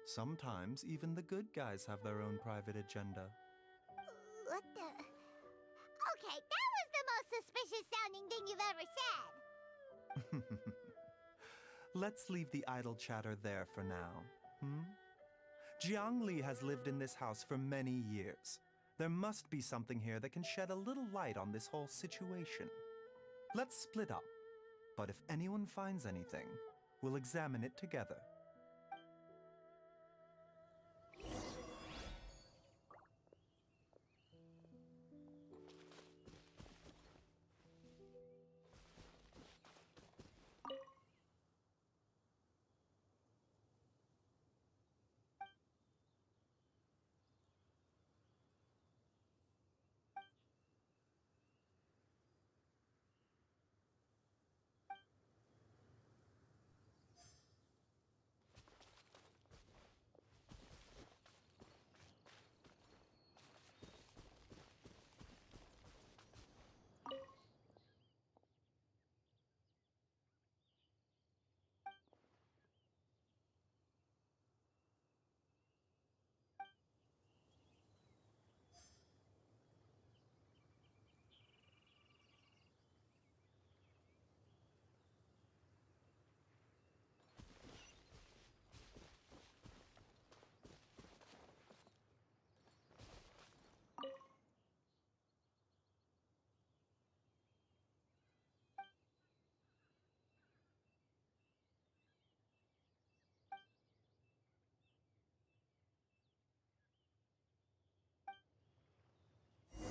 Sometimes even the good guys have their own private agenda. What the... Okay, that was the most suspicious sounding thing you've ever said. Let's leave the idle chatter there for now. Jiangli has lived in this house for many years. There must be something here that can shed a little light on this whole situation. Let's split up. But if anyone finds anything, we'll examine it together.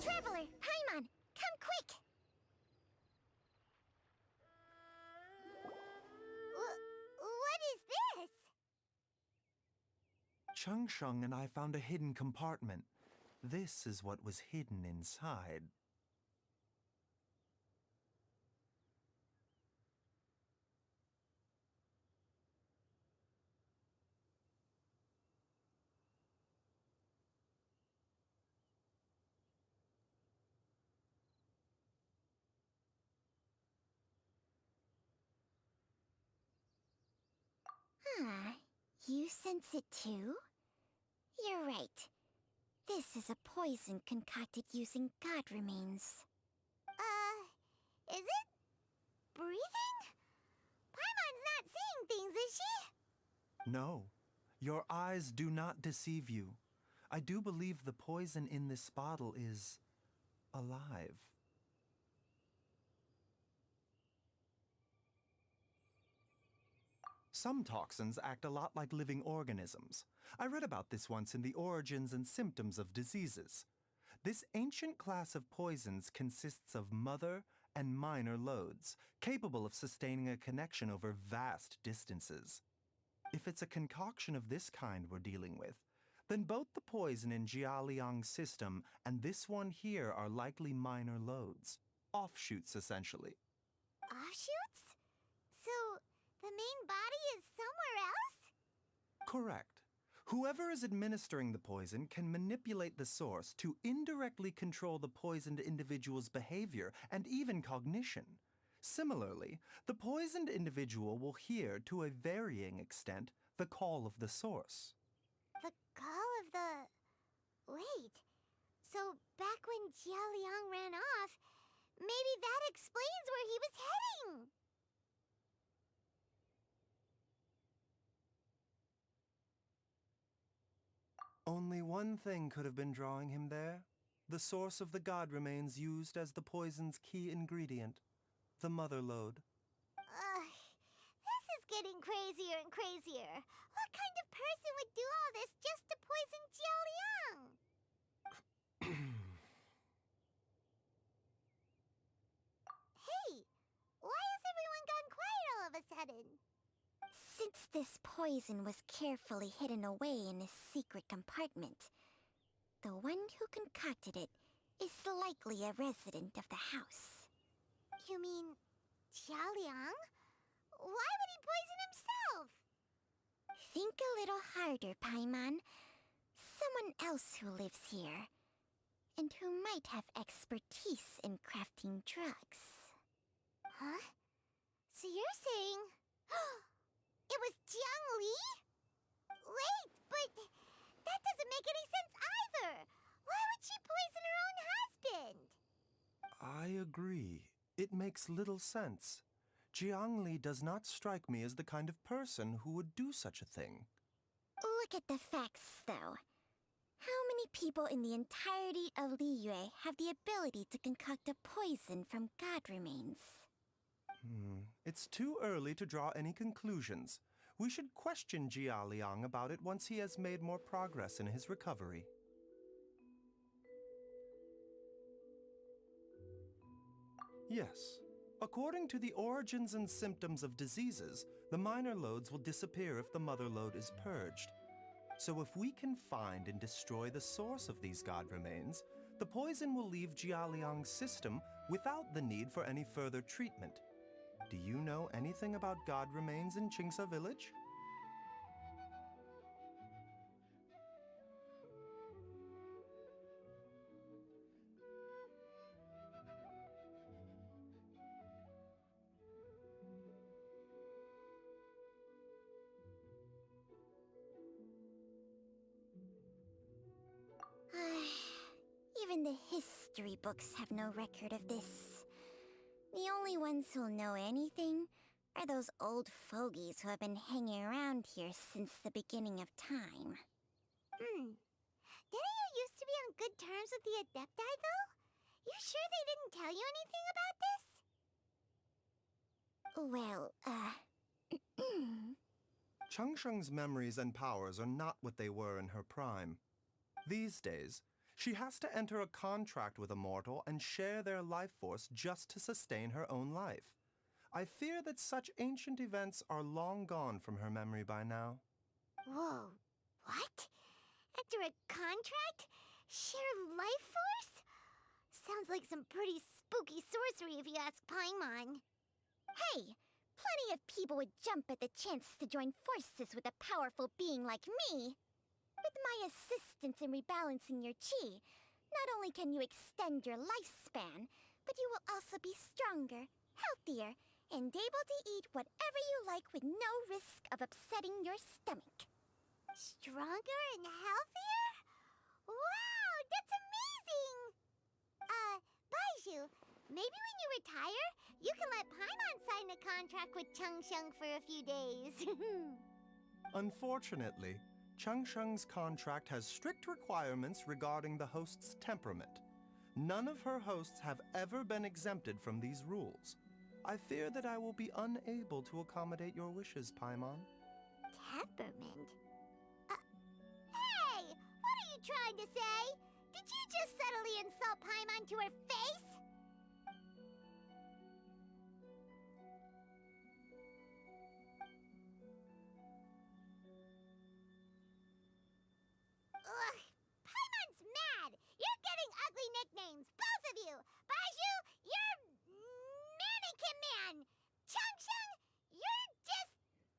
Traveler, Paimon, come quick! What is this? Changsheng and I found a hidden compartment. This is what was hidden inside. Huh. You sense it too? You're right. This is a poison concocted using god remains. Is it? Breathing? Paimon's not seeing things, is she? No, your eyes do not deceive you. I do believe the poison in this bottle is alive. Some toxins act a lot like living organisms. I read about this once in the Origins and Symptoms of Diseases. This ancient class of poisons consists of mother and minor loads, capable of sustaining a connection over vast distances. If it's a concoction of this kind we're dealing with, then both the poison in Jialiang's system and this one here are likely minor loads. Offshoots, essentially. Offshoots? So, the main body is somewhere else? Correct. Whoever is administering the poison can manipulate the source to indirectly control the poisoned individual's behavior and even cognition. Similarly, the poisoned individual will hear, to a varying extent, the call of the source. The call of the... Wait. So, back when Jialiang ran off, maybe that explains where he was heading! Only one thing could have been drawing him there. The source of the god remains used as the poison's key ingredient, the mother lode. This is getting crazier and crazier. What kind of person would do all this just to poison Jialiang? Hey, why has everyone gone quiet all of a sudden? Since this poison was carefully hidden away in a secret compartment, the one who concocted it is likely a resident of the house. You mean Jialiang? Why would he poison himself? Think a little harder, Paimon. Someone else who lives here, and who might have expertise in crafting drugs. Huh? So you're saying... it was Jiang Li? Wait, but that doesn't make any sense either! Why would she poison her own husband? I agree. It makes little sense. Jiang Li does not strike me as the kind of person who would do such a thing. Look at the facts, though. How many people in the entirety of Liyue have the ability to concoct a poison from god remains? It's too early to draw any conclusions. We should question Jia Liang about it once he has made more progress in his recovery. Yes. According to the Origins and Symptoms of Diseases, the minor loads will disappear if the mother load is purged. So if we can find and destroy the source of these god remains, the poison will leave Jialiang's system without the need for any further treatment. Do you know anything about god remains in Qingsa village? Even the history books have no record of this. The only ones who'll know anything are those old fogies who have been hanging around here since the beginning of time. Didn't you used to be on good terms with the Adepti, though? You sure they didn't tell you anything about this? Changsheng's memories and powers are not what they were in her prime. These days, she has to enter a contract with a mortal and share their life force just to sustain her own life. I fear that such ancient events are long gone from her memory by now. Whoa, what? After a contract? Share life force? Sounds like some pretty spooky sorcery if you ask Paimon. Hey, plenty of people would jump at the chance to join forces with a powerful being like me. With my assistance in rebalancing your chi, not only can you extend your lifespan, but you will also be stronger, healthier, and able to eat whatever you like with no risk of upsetting your stomach. Stronger and healthier? Wow, that's amazing! Baiju, maybe when you retire, you can let Paimon sign a contract with Changsheng for a few days. Unfortunately, Changsheng's contract has strict requirements regarding the host's temperament. None of her hosts have ever been exempted from these rules. I fear that I will be unable to accommodate your wishes, Paimon. Temperament? Hey! What are you trying to say? Did you just subtly insult Paimon to her face? Ugh! Paimon's mad! You're getting ugly nicknames, both of you! Baiju, you're Mannequin Man! Changsheng, you're just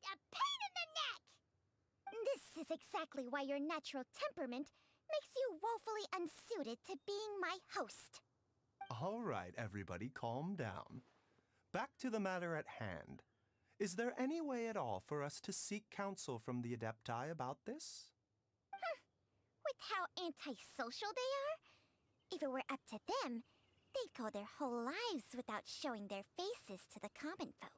a pain in the neck! This is exactly why your natural temperament makes you woefully unsuited to being my host. All right, everybody, calm down. Back to the matter at hand. Is there any way at all for us to seek counsel from the Adepti about this? With how antisocial they are, if it were up to them, they'd go their whole lives without showing their faces to the common folk.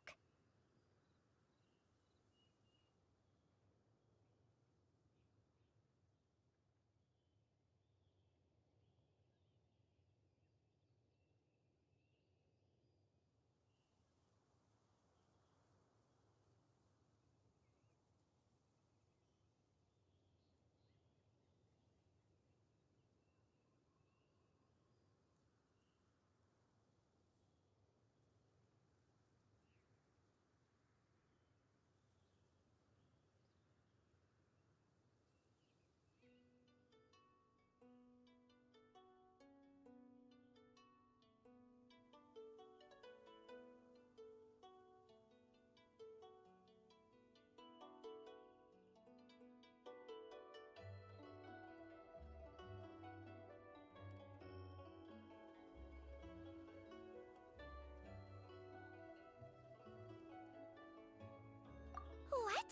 What?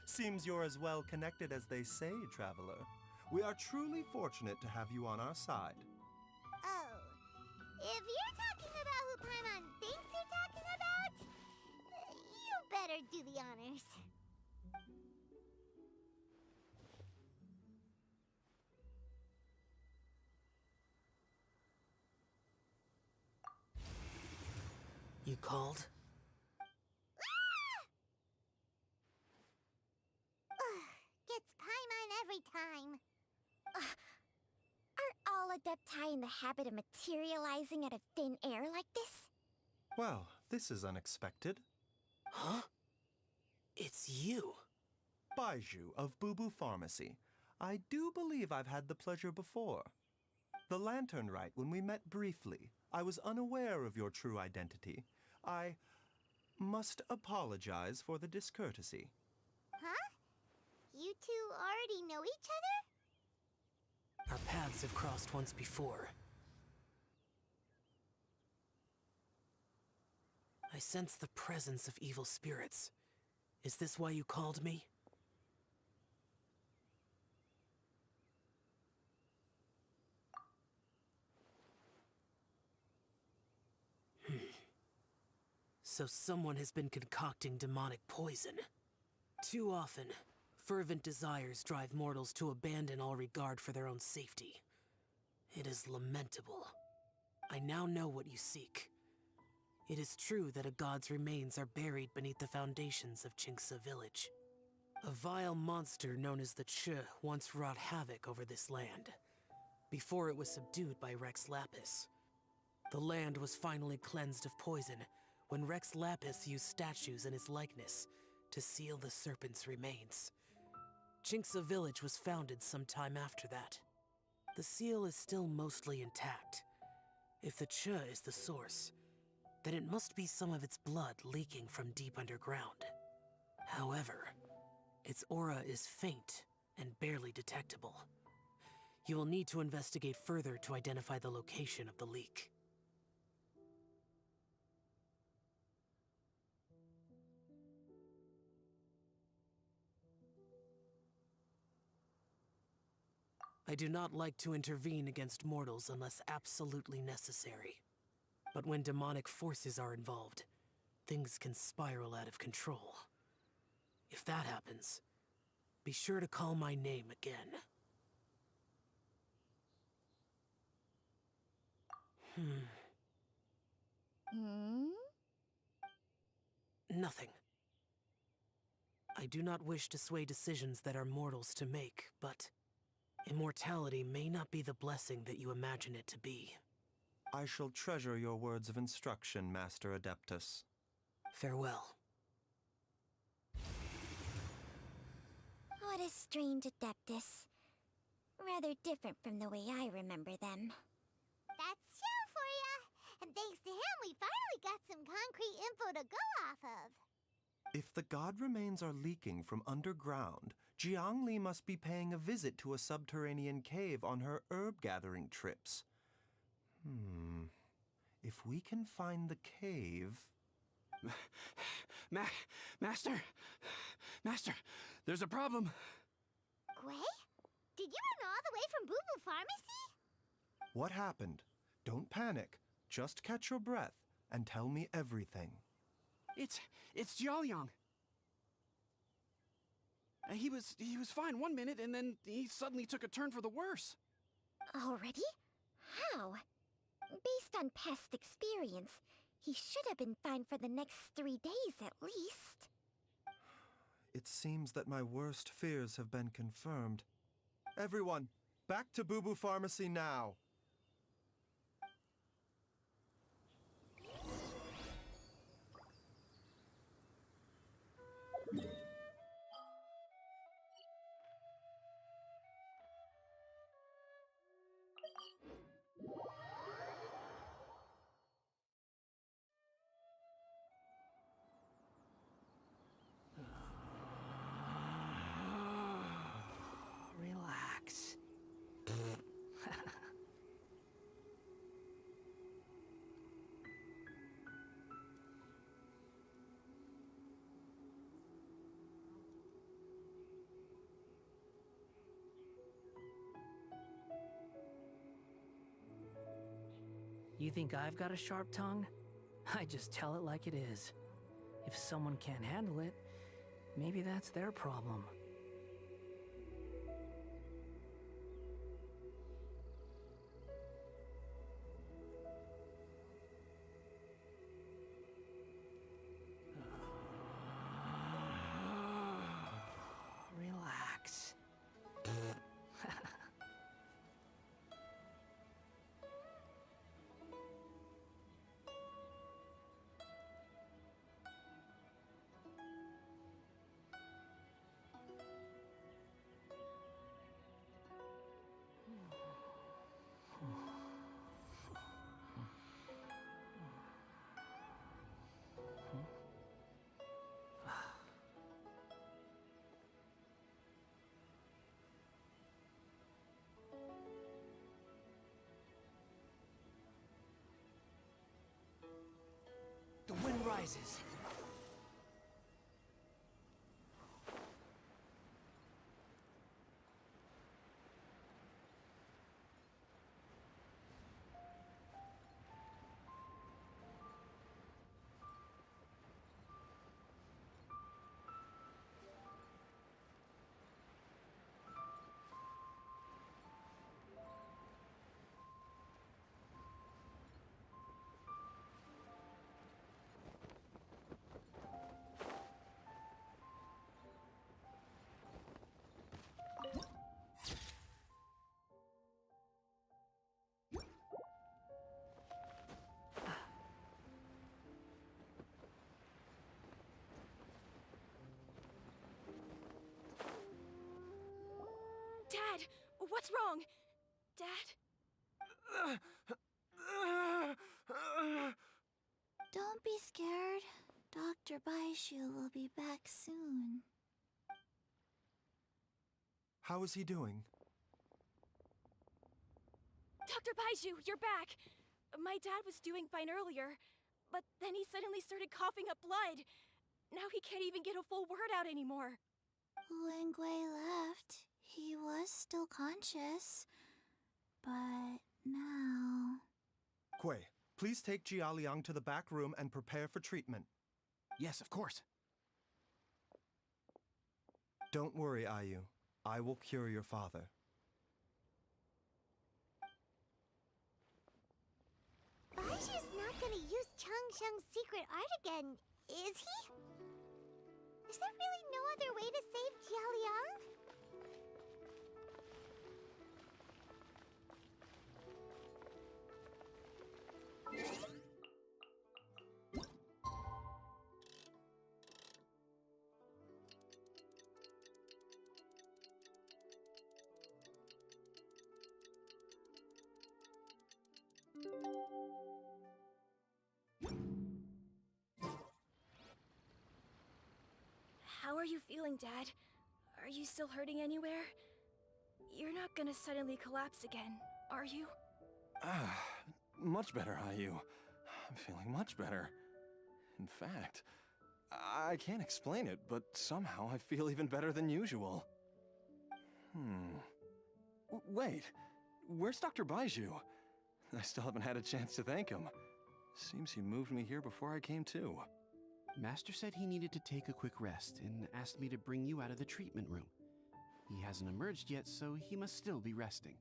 Seems you're as well connected as they say, traveler. We are truly fortunate to have you on our side. Oh, if you're talking about who Paimon thinks you're talking about, you better do the honors. You called? Gets Paimon every time. Are all Adepti in the habit of materializing out of thin air like this? Well, this is unexpected. Huh? It's you. Baiju of Boo Boo Pharmacy. I do believe I've had the pleasure before. The Lantern Rite, when we met briefly, I was unaware of your true identity. I must apologize for the discourtesy. Huh? You two already know each other? Our paths have crossed once before. I sense the presence of evil spirits. Is this why you called me? So someone has been concocting demonic poison. Too often, fervent desires drive mortals to abandon all regard for their own safety. It is lamentable. I now know what you seek. It is true that a god's remains are buried beneath the foundations of Jinxa village. A vile monster known as the Ch once wrought havoc over this land, before it was subdued by Rex Lapis. The land was finally cleansed of poison when Rex Lapis used statues in his likeness to seal the serpent's remains. Jinxa village was founded some time after that. The seal is still mostly intact. If the Ch is the source, then it must be some of its blood leaking from deep underground. However, its aura is faint and barely detectable. You will need to investigate further to identify the location of the leak. I do not like to intervene against mortals unless absolutely necessary. But when demonic forces are involved, things can spiral out of control. If that happens, be sure to call my name again. Nothing. I do not wish to sway decisions that are mortals to make, but immortality may not be the blessing that you imagine it to be. I shall treasure your words of instruction, Master Adeptus. Farewell. What a strange Adeptus. Rather different from the way I remember them. That's Shell for ya! And thanks to him, we finally got some concrete info to go off of. If the god remains are leaking from underground, Jiangli must be paying a visit to a subterranean cave on her herb-gathering trips. If we can find the cave... Master, there's a problem. Gwei? Did you run all the way from Boo Boo Pharmacy? What happened? Don't panic. Just catch your breath and tell me everything. It's Jiaoyang. He was fine one minute, and then he suddenly took a turn for the worse. Already? How? Based on past experience, he should have been fine for the next 3 days at least. It seems that my worst fears have been confirmed. Everyone, back to Boo Boo Pharmacy now! Relax. You think I've got a sharp tongue? I just tell it like it is. If someone can't handle it, maybe that's their problem. Relax. The wind rises. Dad, what's wrong? Dad? Don't be scared. Dr. Baishu will be back soon. How is he doing? Dr. Baiju, you're back! My dad was doing fine earlier, but then he suddenly started coughing up blood. Now he can't even get a full word out anymore. When Gwei left, He was still conscious, but now... Kuei, please take Jialiang to the back room and prepare for treatment. Yes, of course. Don't worry, Ayu. I will cure your father. Baishu's not gonna use Changsheng's secret art again, is he? Is there really no other way to save Jialiang? How are you feeling, Dad? Are you still hurting anywhere? You're not gonna suddenly collapse again, are you? Much better, Ayu. I'm feeling much better. In fact, I can't explain it, but somehow I feel even better than usual. Wait, where's Dr. Baiju? I still haven't had a chance to thank him. Seems he moved me here before I came to. Master said he needed to take a quick rest and asked me to bring you out of the treatment room. He hasn't emerged yet, so he must still be resting.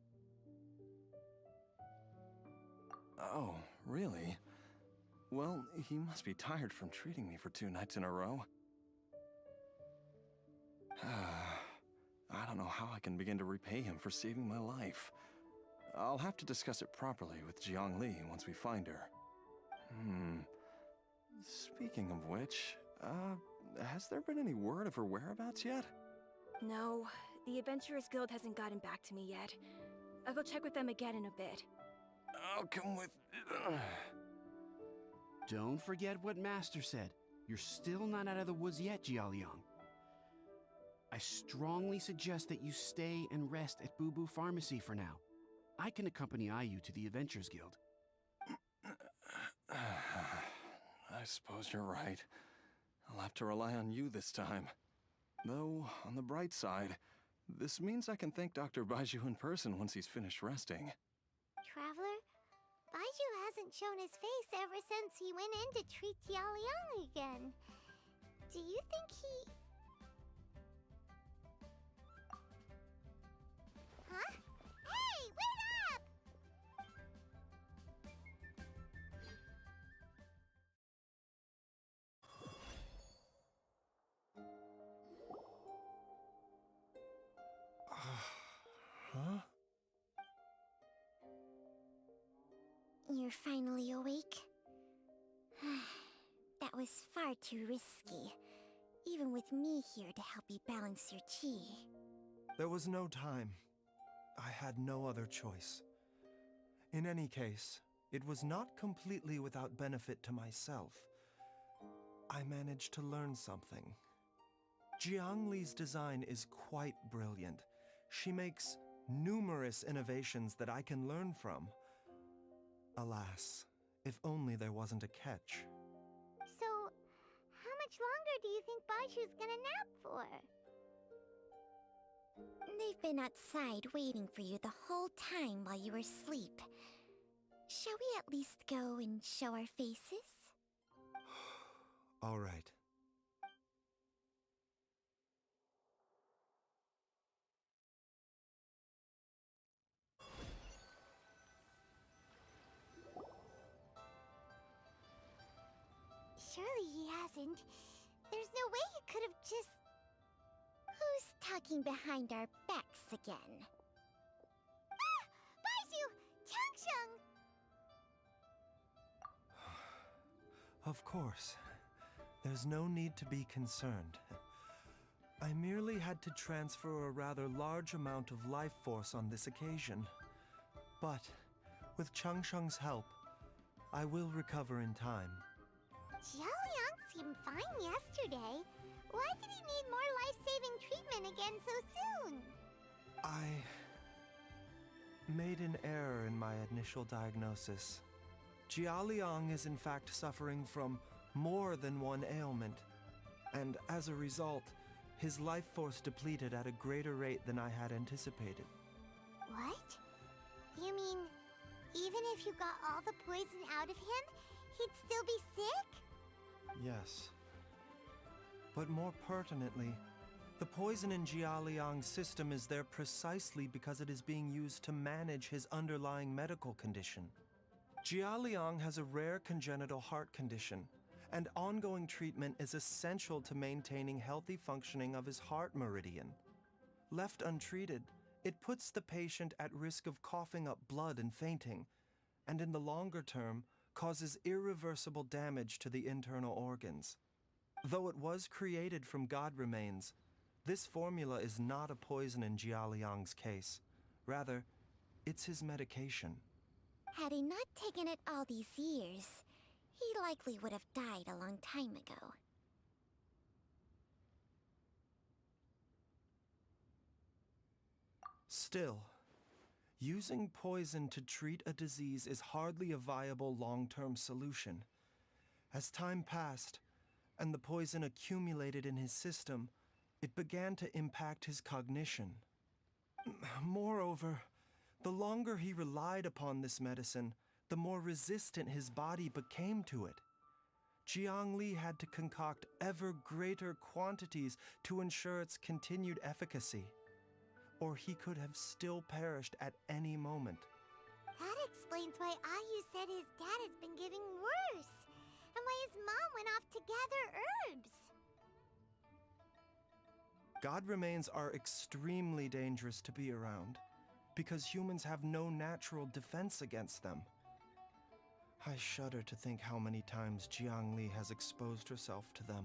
Oh, really? Well, he must be tired from treating me for 2 nights in a row. I don't know how I can begin to repay him for saving my life. I'll have to discuss it properly with Jiang Li once we find her. Speaking of which, has there been any word of her whereabouts yet? No, the Adventurers Guild hasn't gotten back to me yet. I'll go check with them again in a bit. I'll come with... Don't forget what Master said. You're still not out of the woods yet, Jialiang. I strongly suggest that you stay and rest at Boo Boo Pharmacy for now. I can accompany Ayu to the Adventurers Guild. I suppose you're right. I'll have to rely on you this time. Though, on the bright side, this means I can thank Dr. Baiju in person once he's finished resting. Traveler, Baiju hasn't shown his face ever since he went in to treat Jialiang again. Do you think he... Huh? Hey, wait up! Huh? You're finally awake? That was far too risky. Even with me here to help you balance your chi. There was no time. I had no other choice. In any case, it was not completely without benefit to myself. I managed to learn something. Jiang Li's design is quite brilliant. She makes numerous innovations that I can learn from. Alas, if only there wasn't a catch. So, how much longer do you think Baishu's gonna nap for? They've been outside waiting for you the whole time while you were asleep. Shall we at least go and show our faces? All right. Surely he hasn't. There's no way he could have just... Who's talking behind our backs again? Ah! Baishu! Changsheng! Of course. There's no need to be concerned. I merely had to transfer a rather large amount of life force on this occasion. But, with Changsheng's help, I will recover in time. Jialiang seemed fine yesterday. Why did he need more life-saving treatment again so soon? I made an error in my initial diagnosis. Jialiang is in fact suffering from more than one ailment, and as a result, His life force depleted at a greater rate than I had anticipated. What? You mean, even if you got all the poison out of him, he'd still be sick? Yes. But more pertinently, the poison in Jialiang's system is there precisely because it is being used to manage his underlying medical condition. Jialiang has a rare congenital heart condition, and ongoing treatment is essential to maintaining healthy functioning of his heart meridian. Left untreated, it puts the patient at risk of coughing up blood and fainting, and in the longer term, causes irreversible damage to the internal organs. Though it was created from god remains, this formula is not a poison in Jialiang's case. Rather, it's his medication. Had he not taken it all these years, he likely would have died a long time ago. Still, using poison to treat a disease is hardly a viable long-term solution. As time passed, and the poison accumulated in his system, it began to impact his cognition. Moreover, the longer he relied upon this medicine, the more resistant his body became to it. Jiang Li had to concoct ever greater quantities to ensure its continued efficacy, or he could have still perished at any moment. That explains why Ayu said his dad has been getting worse, and why his mom went off to gather herbs. God remains are extremely dangerous to be around, because humans have no natural defense against them. I shudder to think how many times Jiang Li has exposed herself to them.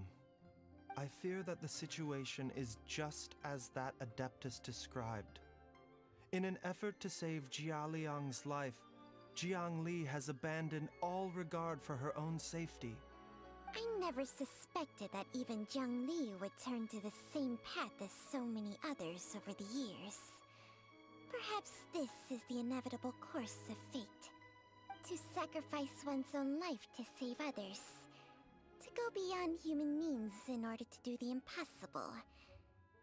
I fear that the situation is just as that Adeptus described. In an effort to save Jialiang's life, Jiang Li has abandoned all regard for her own safety. I never suspected that even Jiang Li would turn to the same path as so many others over the years. Perhaps this is the inevitable course of fate. To sacrifice one's own life to save others. To go beyond human means in order to do the impossible,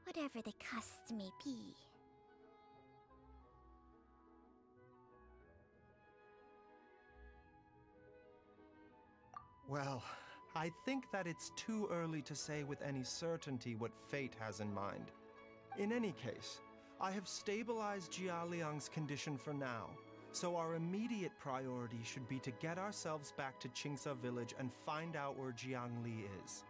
whatever the cost may be. Well, I think that it's too early to say with any certainty what fate has in mind. In any case, I have stabilized Jialiang's condition for now, so our immediate priority should be to get ourselves back to Qingsa village and find out where Jiang Li is.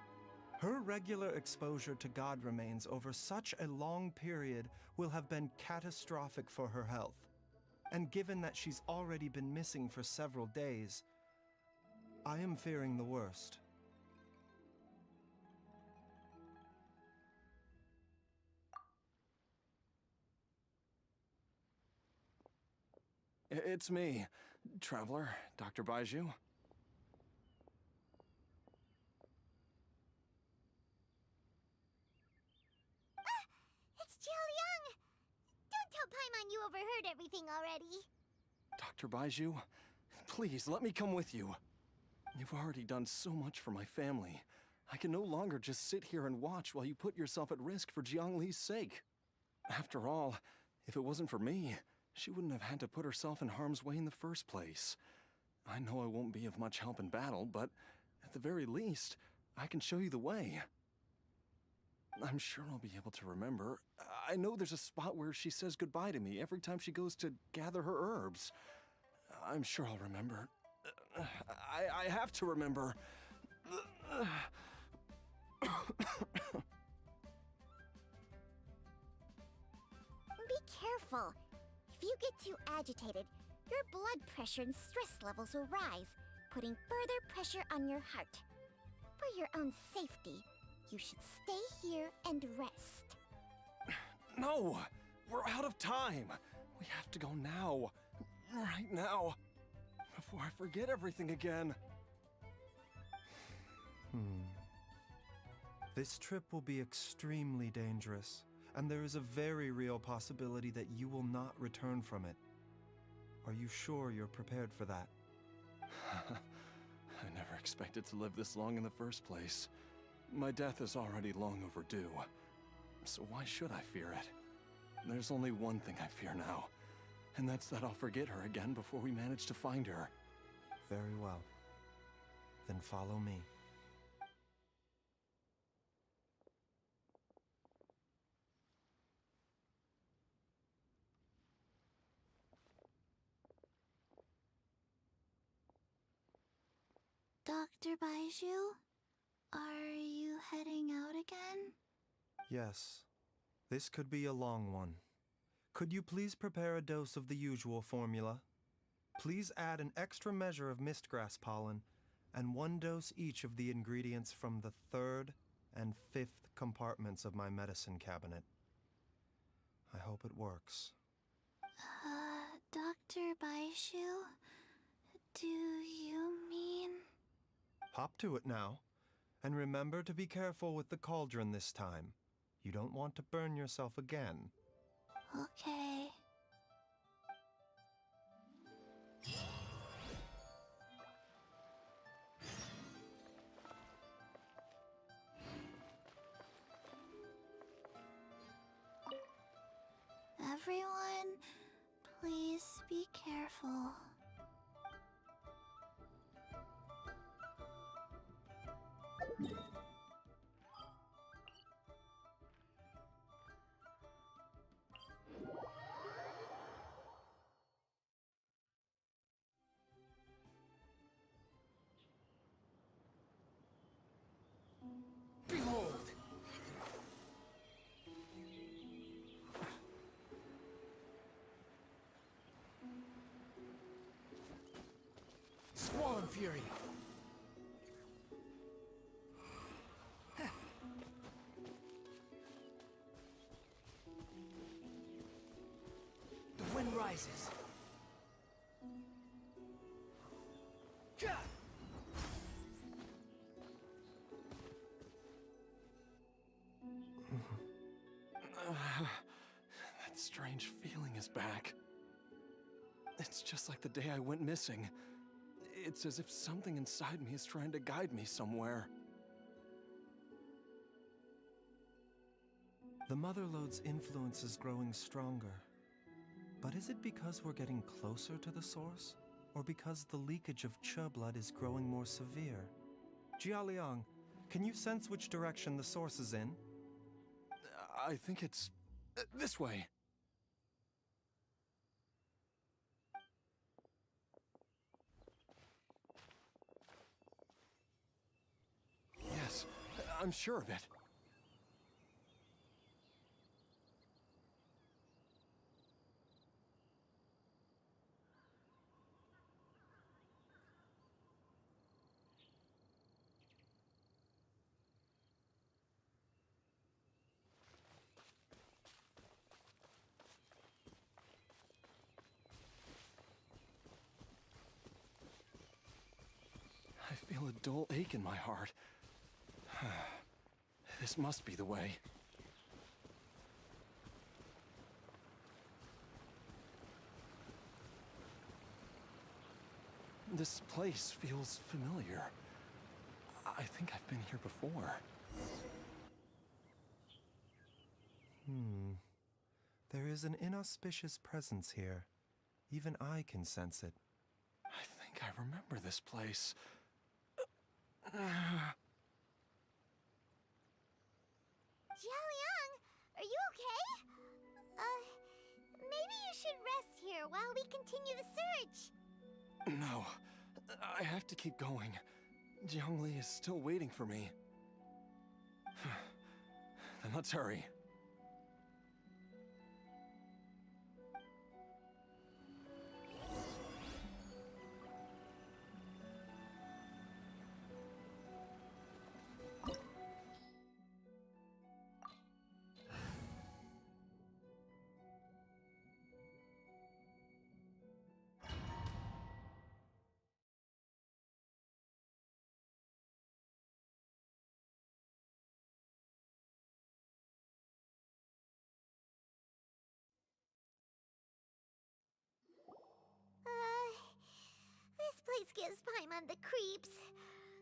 Her regular exposure to god remains over such a long period will have been catastrophic for her health. And given that she's already been missing for several days, I am fearing the worst. It's me, Traveler, Dr. Baiju. It's Jialiang! Don't tell Paimon you overheard everything already. Dr. Baiju, please let me come with you. You've already done so much for my family. I can no longer just sit here and watch while you put yourself at risk for Jiang Li's sake. After all, if it wasn't for me, she wouldn't have had to put herself in harm's way in the first place. I know I won't be of much help in battle, but at the very least, I can show you the way. I'm sure I'll be able to remember. I know there's a spot where she says goodbye to me every time she goes to gather her herbs. I'm sure I'll remember. I have to remember. Be careful. If you get too agitated, your blood pressure and stress levels will rise, putting further pressure on your heart. For your own safety, you should stay here and rest. No! We're out of time! We have to go now. Right now. Before I forget everything again. This trip will be extremely dangerous, and there is a very real possibility that you will not return from it. Are you sure you're prepared for that? I never expected to live this long in the first place. My death is already long overdue. so why should I fear it? There's only one thing I fear now, and that's that I'll forget her again before we manage to find her. Very well. Then follow me. Dr. Baiju, are you heading out again? Yes. This could be a long one. Could you please prepare a dose of the usual formula? Please add an extra measure of mistgrass pollen and 1 dose each of the ingredients from the 3rd and 5th compartments of my medicine cabinet. I hope it works. Dr. Baiju, do you mean... Hop to it now, and remember to be careful with the cauldron this time. You don't want to burn yourself again. Okay. Everyone, please be careful. Behold! Squall and Fury! The wind rises. That strange feeling is back. It's just like the day I went missing. It's as if something inside me is trying to guide me somewhere. The Motherlode's influence is growing stronger. But is it because we're getting closer to the source? Or because the leakage of Che blood is growing more severe? Jialiang, can you sense which direction the source is in? I think it's... this way. Yes, I'm sure of it. I feel a dull ache in my heart. This must be the way. This place feels familiar. I think I've been here before. There is an inauspicious presence here. Even I can sense it. I think I remember this place. Jialiang, are you okay? Maybe you should rest here while we continue the search. No, I have to keep going. Jiangli is still waiting for me. Then let's hurry. This place gives Paimon the creeps.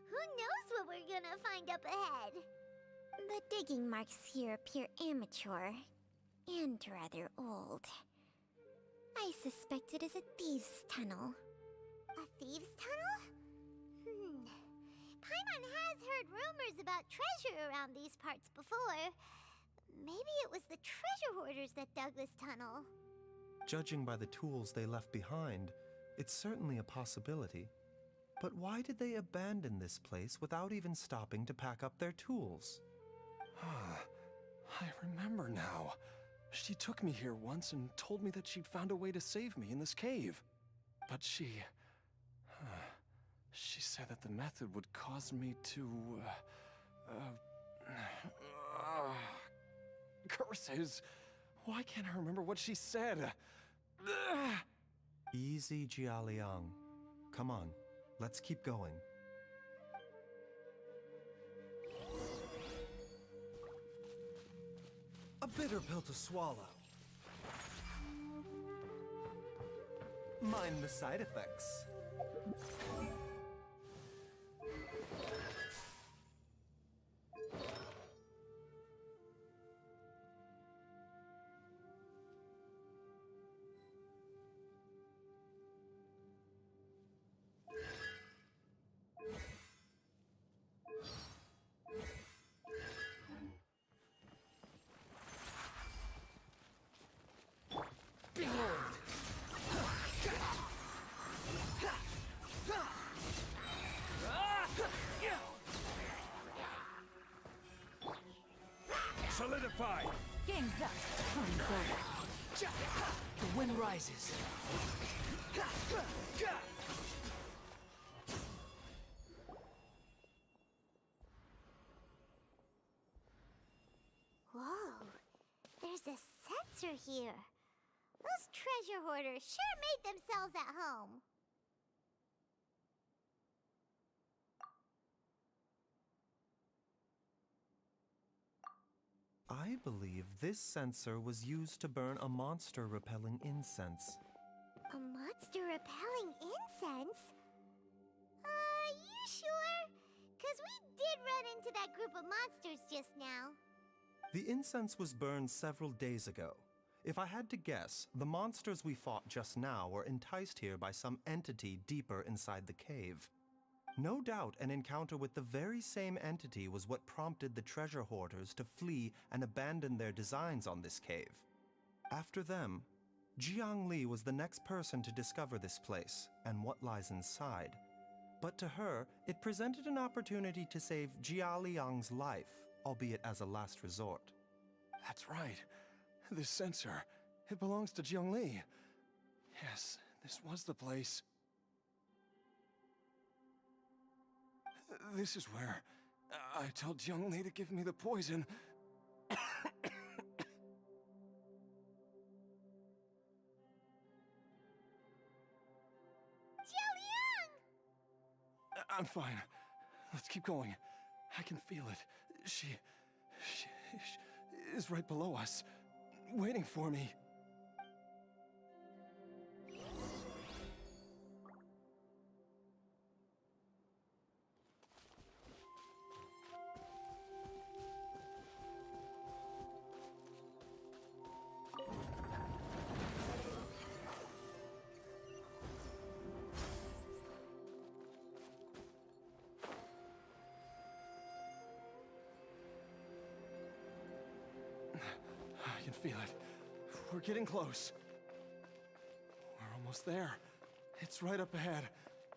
Who knows what we're gonna find up ahead? The digging marks here appear amateur and rather old. I suspect it is a thieves' tunnel. A thieves' tunnel? Paimon has heard rumors about treasure around these parts before. Maybe it was the treasure hoarders that dug this tunnel. Judging by the tools they left behind, it's certainly a possibility. But why did they abandon this place without even stopping to pack up their tools? I remember now. She took me here once and told me that she'd found a way to save me in this cave. But she said that the method would cause me to, curses. Why can't I remember what she said? Easy, Jialiang. Come on, let's keep going. A bitter pill to swallow. Mind the side effects. Solidify! Game's up. Time's over. The wind rises. Whoa, there's a sensor here. Those treasure hoarders sure made themselves at home. I believe this sensor was used to burn a monster-repelling incense. A monster repelling incense? You sure? 'Cause we did run into that group of monsters just now. The incense was burned several days ago. If I had to guess, the monsters we fought just now were enticed here by some entity deeper inside the cave. No doubt an encounter with the very same entity was what prompted the treasure hoarders to flee and abandon their designs on this cave. After them, Jiang Li was the next person to discover this place and what lies inside. But to her, it presented an opportunity to save Jia Liang's life, albeit as a last resort. That's right. This sensor, it belongs to Jiang Li. Yes, this was the place. This is where I told Jiang Li to give me the poison. I'm fine. Let's keep going. I can feel it. She is right below us, waiting for me. I can feel it. We're getting close. We're almost there. It's right up ahead.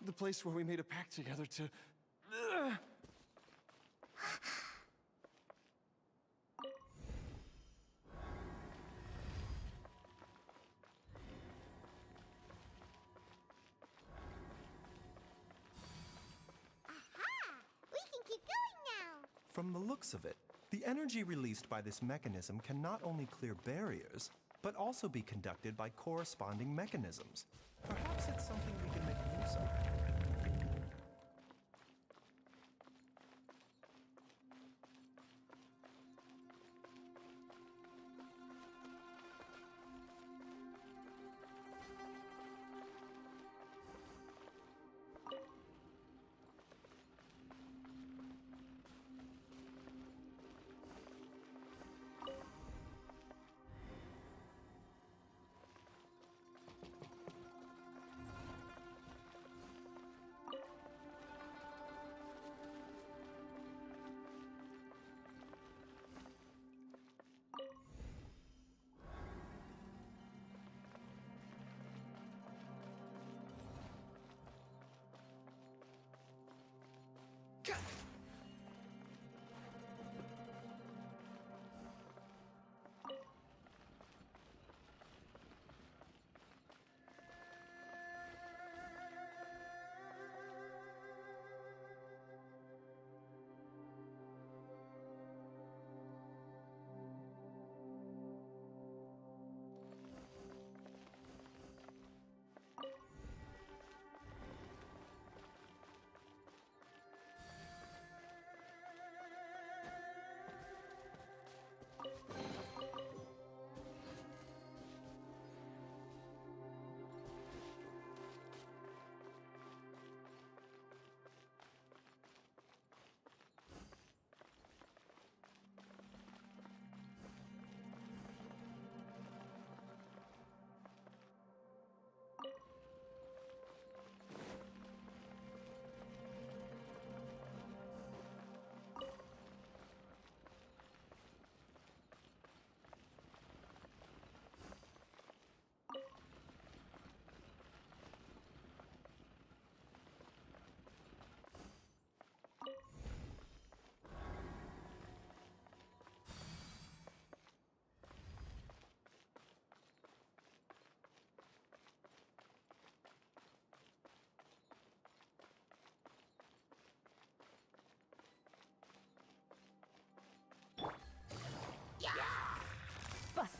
The place where we made a pact together to... We can keep going now. From the looks of it, the energy released by this mechanism can not only clear barriers, but also be conducted by corresponding mechanisms. Perhaps it's something we can make use of.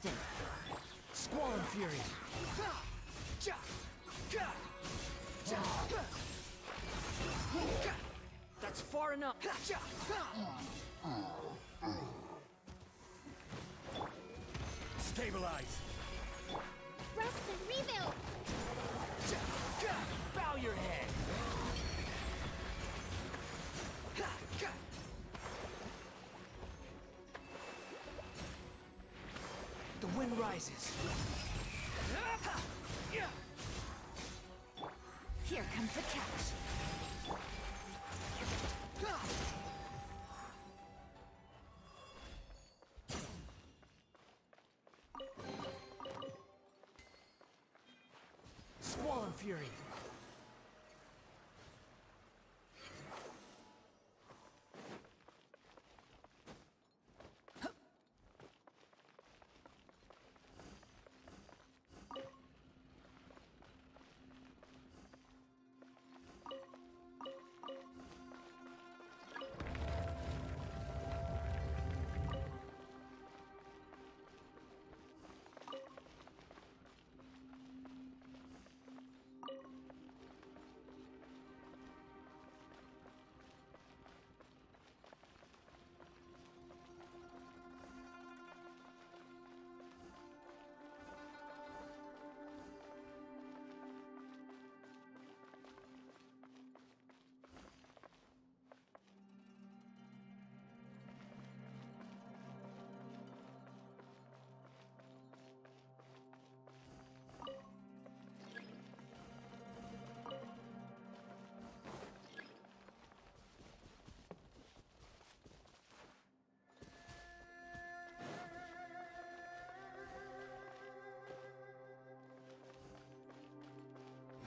instant. Squall and Fury. That's far enough. Stabilize. Rest and rebuild! Bow your head. The wind rises. Here comes the catch. Squall and Fury.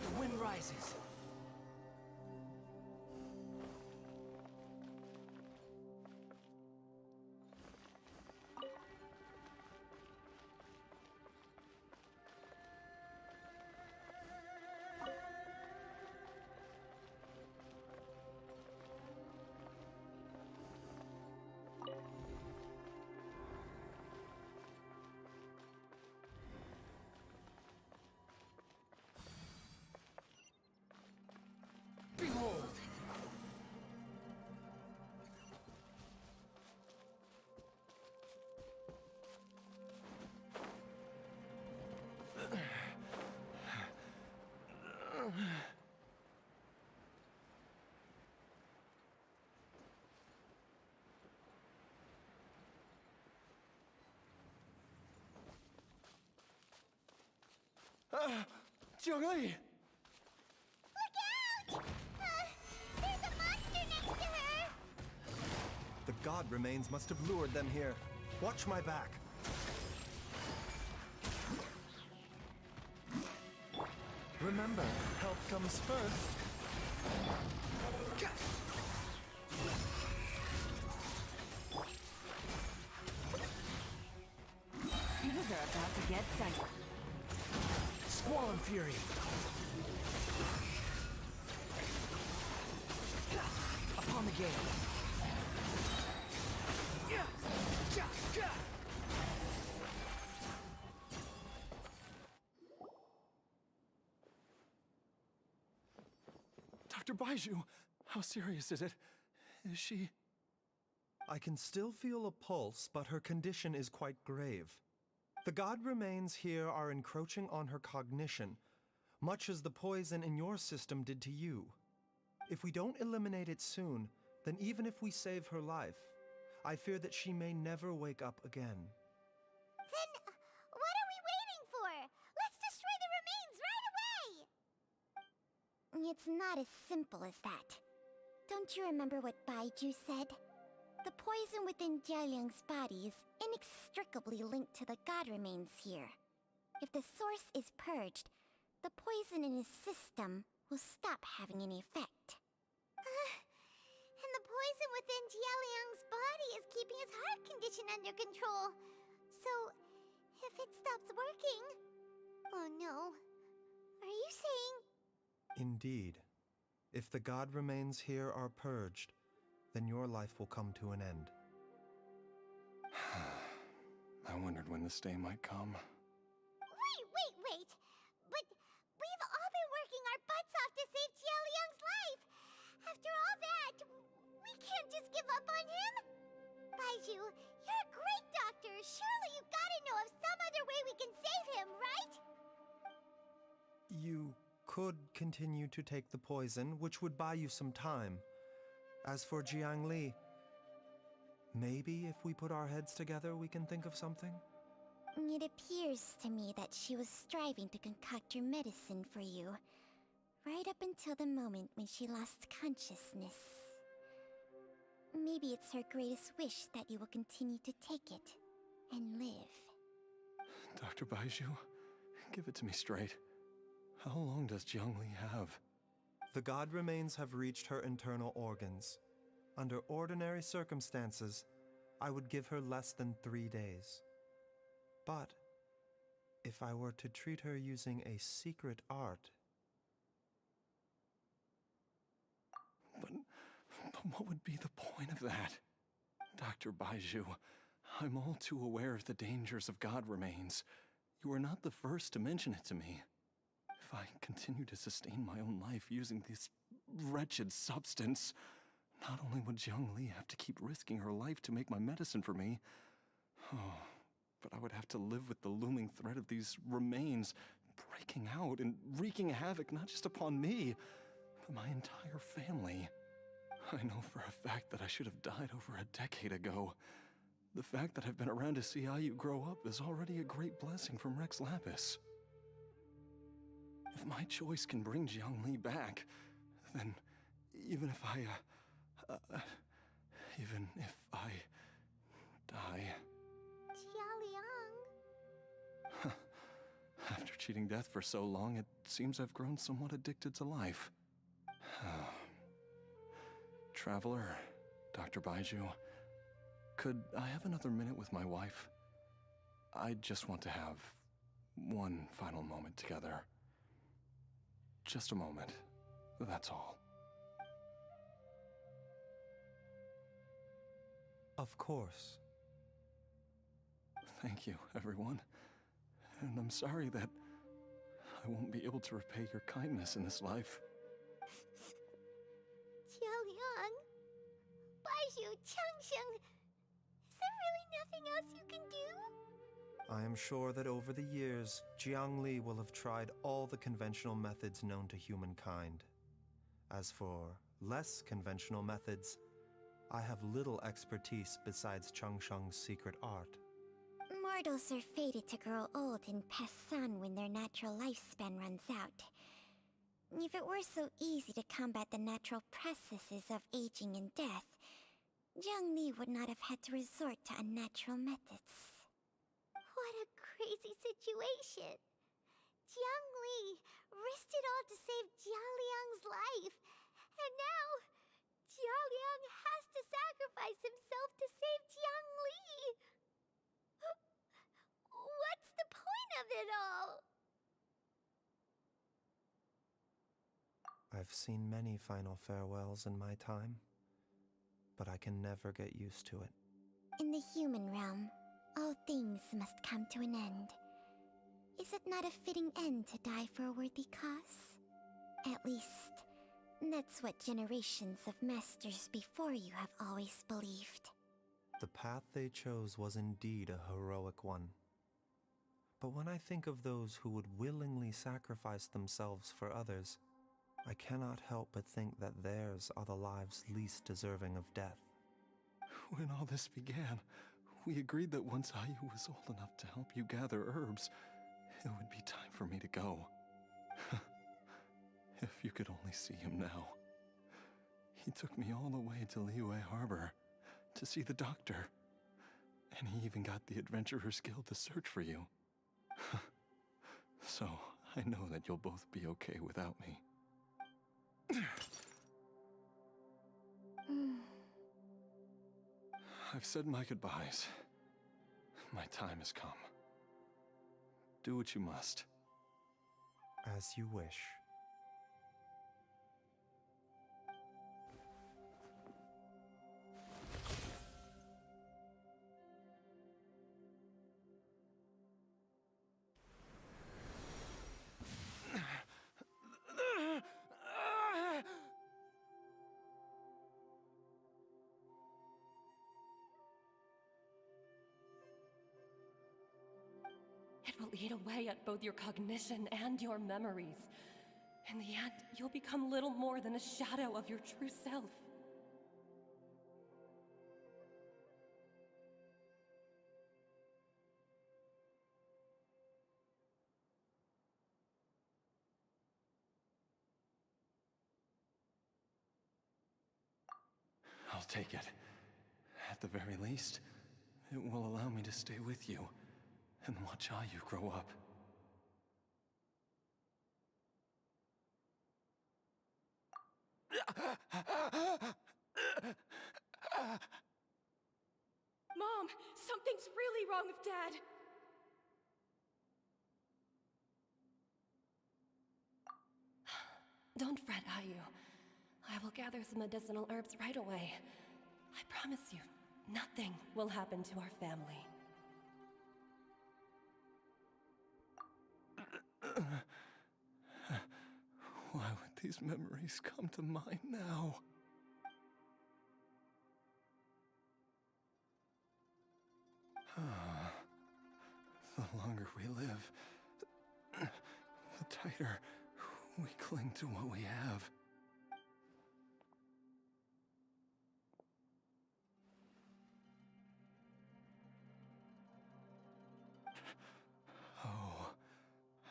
The wind rises. Behold! Jiangli! Look out! There's a monster next to her! The god remains must have lured them here. Watch my back. Remember, health comes first. Things are about to get dicey. Squall and Fury. Upon the gate. Dr. Baiju, how serious is it? Is she... I can still feel a pulse, but her condition is quite grave. The god remains here are encroaching on her cognition, much as the poison in your system did to you. If we don't eliminate it soon, then even if we save her life, I fear that she may never wake up again. Then, what are we waiting for? Let's destroy the remains right away! It's not as simple as that. Don't you remember what Baiju said? The poison within Jialiang's body is inextricably linked to the god remains here. If the source is purged, the poison in his system will stop having any effect. And the poison within Jialiang's body is keeping his heart condition under control. So, if it stops working... Oh no. Are you saying... Indeed. If the god remains here are purged, then your life will come to an end. I wondered when this day might come. Wait! But we've all been working our butts off to save Jialiang's life! After all that, we can't just give up on him! Baiju, you're a great doctor! Surely you gotta know of some other way we can save him, right? You could continue to take the poison, which would buy you some time. As for Jiang Li, maybe if we put our heads together, we can think of something? It appears to me that she was striving to concoct your medicine for you, right up until the moment when she lost consciousness. Maybe it's her greatest wish that you will continue to take it and live. Dr. Baiju, give it to me straight. How long does Jiang Li have? The god remains have reached her internal organs. Under ordinary circumstances, I would give her less than 3 days. But if I were to treat her using a secret art... But what would be the point of that? Dr. Baiju, I'm all too aware of the dangers of god remains. You are not the first to mention it to me. If I continue to sustain my own life using this wretched substance, not only would Jiang Li have to keep risking her life to make my medicine for me, but I would have to live with the looming threat of these remains breaking out and wreaking havoc not just upon me, but my entire family. I know for a fact that I should have died over a decade ago. The fact that I've been around to see how you grow up is already a great blessing from Rex Lapis. If my choice can bring Jiang Li back, then even if I die... Jialiang... After cheating death for so long, it seems I've grown somewhat addicted to life. Traveler, Dr. Baiju, could I have another minute with my wife? I just want to have one final moment together. Just a moment, that's all. Of course. Thank you, everyone. And I'm sorry that I won't be able to repay your kindness in this life. Jialiang... Baiju, Changsheng... Is there really nothing else you can do? I am sure that over the years, Jiang Li will have tried all the conventional methods known to humankind. As for less conventional methods, I have little expertise besides Changsheng's secret art. Mortals are fated to grow old and pass on when their natural lifespan runs out. If it were so easy to combat the natural processes of aging and death, Jiang Li would not have had to resort to unnatural methods. What a crazy situation! Jiang Li risked it all to save Jialiang's life, and now Jialiang has to sacrifice himself to save Jiang Li! What's the point of it all? I've seen many final farewells in my time, but I can never get used to it. In the human realm, all things must come to an end. Is it not a fitting end to die for a worthy cause? At least, that's what generations of masters before you have always believed. The path they chose was indeed a heroic one. But when I think of those who would willingly sacrifice themselves for others, I cannot help but think that theirs are the lives least deserving of death. When all this began, we agreed that once Ayu was old enough to help you gather herbs, it would be time for me to go. If you could only see him now. He took me all the way to Liyue Harbor to see the doctor. And he even got the Adventurers Guild to search for you. So, I know that you'll both be okay without me. I've said my goodbyes. My time has come. Do what you must. As you wish. eat away at both your cognition and your memories. In the end, you'll become little more than a shadow of your true self. I'll take it. At the very least, it will allow me to stay with you and watch how you grow up. Mom, something's really wrong with Dad. Don't fret, Ayu. I will gather some medicinal herbs right away. I promise you, nothing will happen to our family. Why would these memories come to mind now? The longer we live, the tighter we cling to what we have. Oh,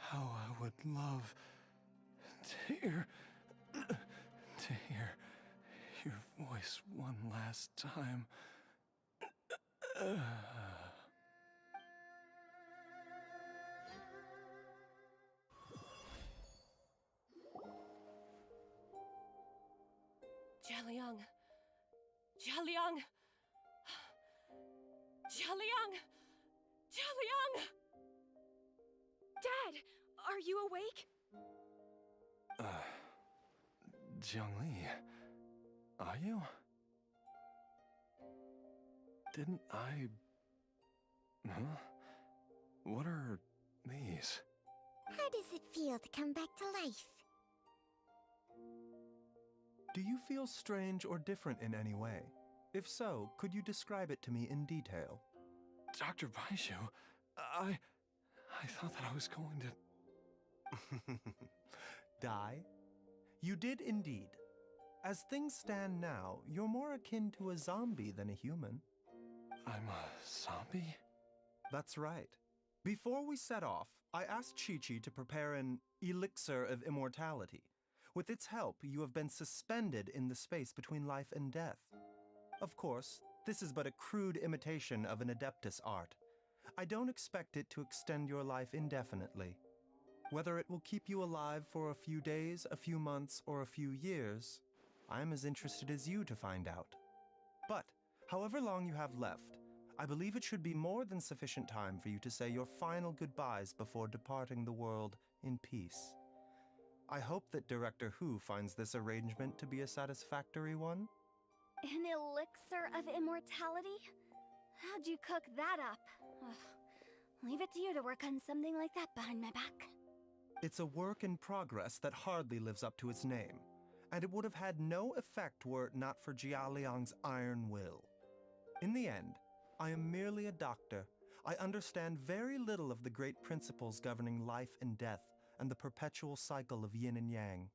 how I would love to hear your voice one last time. Jialiang! Jialiang! Jialiang! Jialiang! Dad, are you awake? Jiangli, are you? Didn't I... Huh? What are these? How does it feel to come back to life? Do you feel strange or different in any way? If so, could you describe it to me in detail? Dr. Baishu, I thought that I was going to... Die? You did indeed. As things stand now, you're more akin to a zombie than a human. I'm a zombie? That's right. Before we set off, I asked Chi-Chi to prepare an elixir of immortality. With its help, you have been suspended in the space between life and death. Of course, this is but a crude imitation of an Adeptus art. I don't expect it to extend your life indefinitely. Whether it will keep you alive for a few days, a few months, or a few years, I'm as interested as you to find out. But, however long you have left, I believe it should be more than sufficient time for you to say your final goodbyes before departing the world in peace. I hope that Director Hu finds this arrangement to be a satisfactory one. An elixir of immortality? How'd you cook that up? Ugh. Leave it to you to work on something like that behind my back. It's a work in progress that hardly lives up to its name, and it would have had no effect were it not for Jialiang's iron will. In the end, I am merely a doctor. I understand very little of the great principles governing life and death and the perpetual cycle of yin and yang.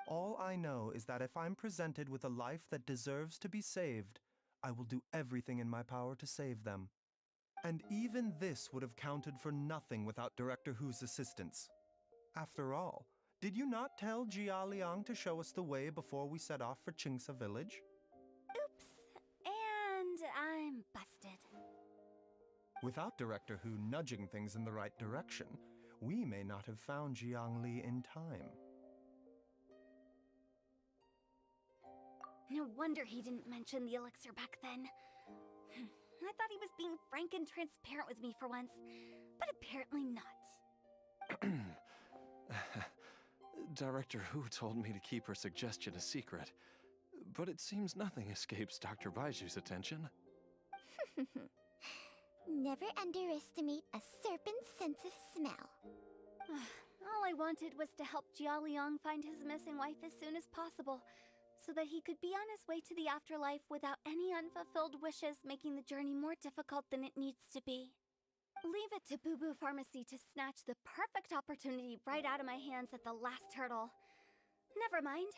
All I know is that if I'm presented with a life that deserves to be saved, I will do everything in my power to save them. And even this would have counted for nothing without Director Hu's assistance. After all, did you not tell Jia Liang to show us the way before we set off for Qingsa village? Oops. And I'm busted. Without Director Hu nudging things in the right direction, we may not have found Jiangli in time. No wonder he didn't mention the elixir back then. I thought he was being frank and transparent with me for once, but apparently not. Director Hu told me to keep her suggestion a secret, but it seems nothing escapes Dr. Baiju's attention. Never underestimate a serpent's sense of smell. All I wanted was to help Jialiang find his missing wife as soon as possible, so that he could be on his way to the afterlife without any unfulfilled wishes making the journey more difficult than it needs to be. Leave it to Boo Boo Pharmacy to snatch the perfect opportunity right out of my hands at the last hurdle. Never mind.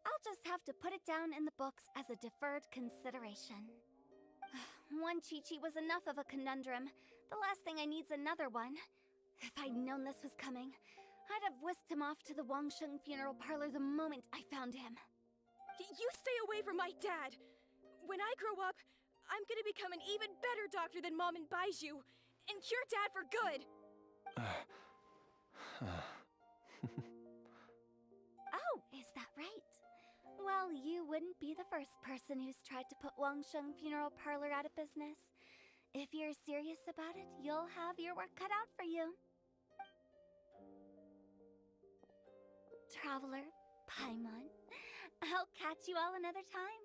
I'll just have to put it down in the books as a deferred consideration. One Chi-Chi was enough of a conundrum. The last thing I need's another one. If I'd known this was coming, I'd have whisked him off to the Wangsheng funeral parlor the moment I found him. You stay away from my dad! When I grow up, I'm gonna become an even better doctor than Mom and Baiju, and cure Dad for good! Oh, is that right? Well, you wouldn't be the first person who's tried to put Wangsheng funeral parlor out of business. If you're serious about it, you'll have your work cut out for you. Traveler, Paimon, I'll catch you all another time.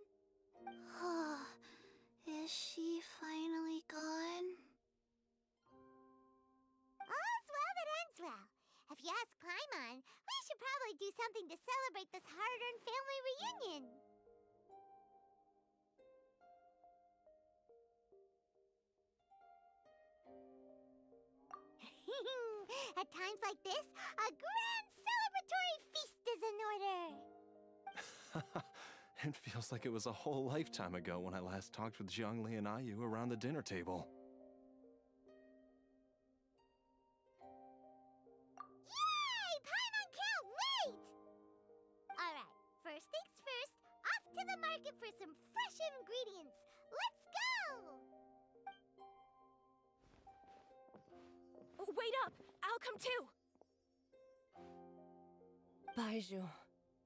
Is she finally gone? All's well that ends well. If you ask Paimon, we should probably do something to celebrate this hard-earned family reunion. At times like this, a grand celebratory feast is in order. It feels like it was a whole lifetime ago when I last talked with Zhongli and Ayu around the dinner table. Yay! Paimon can't wait! Alright, first things first, off to the market for some fresh ingredients. Let's go! Wait up! I'll come too! Baiju,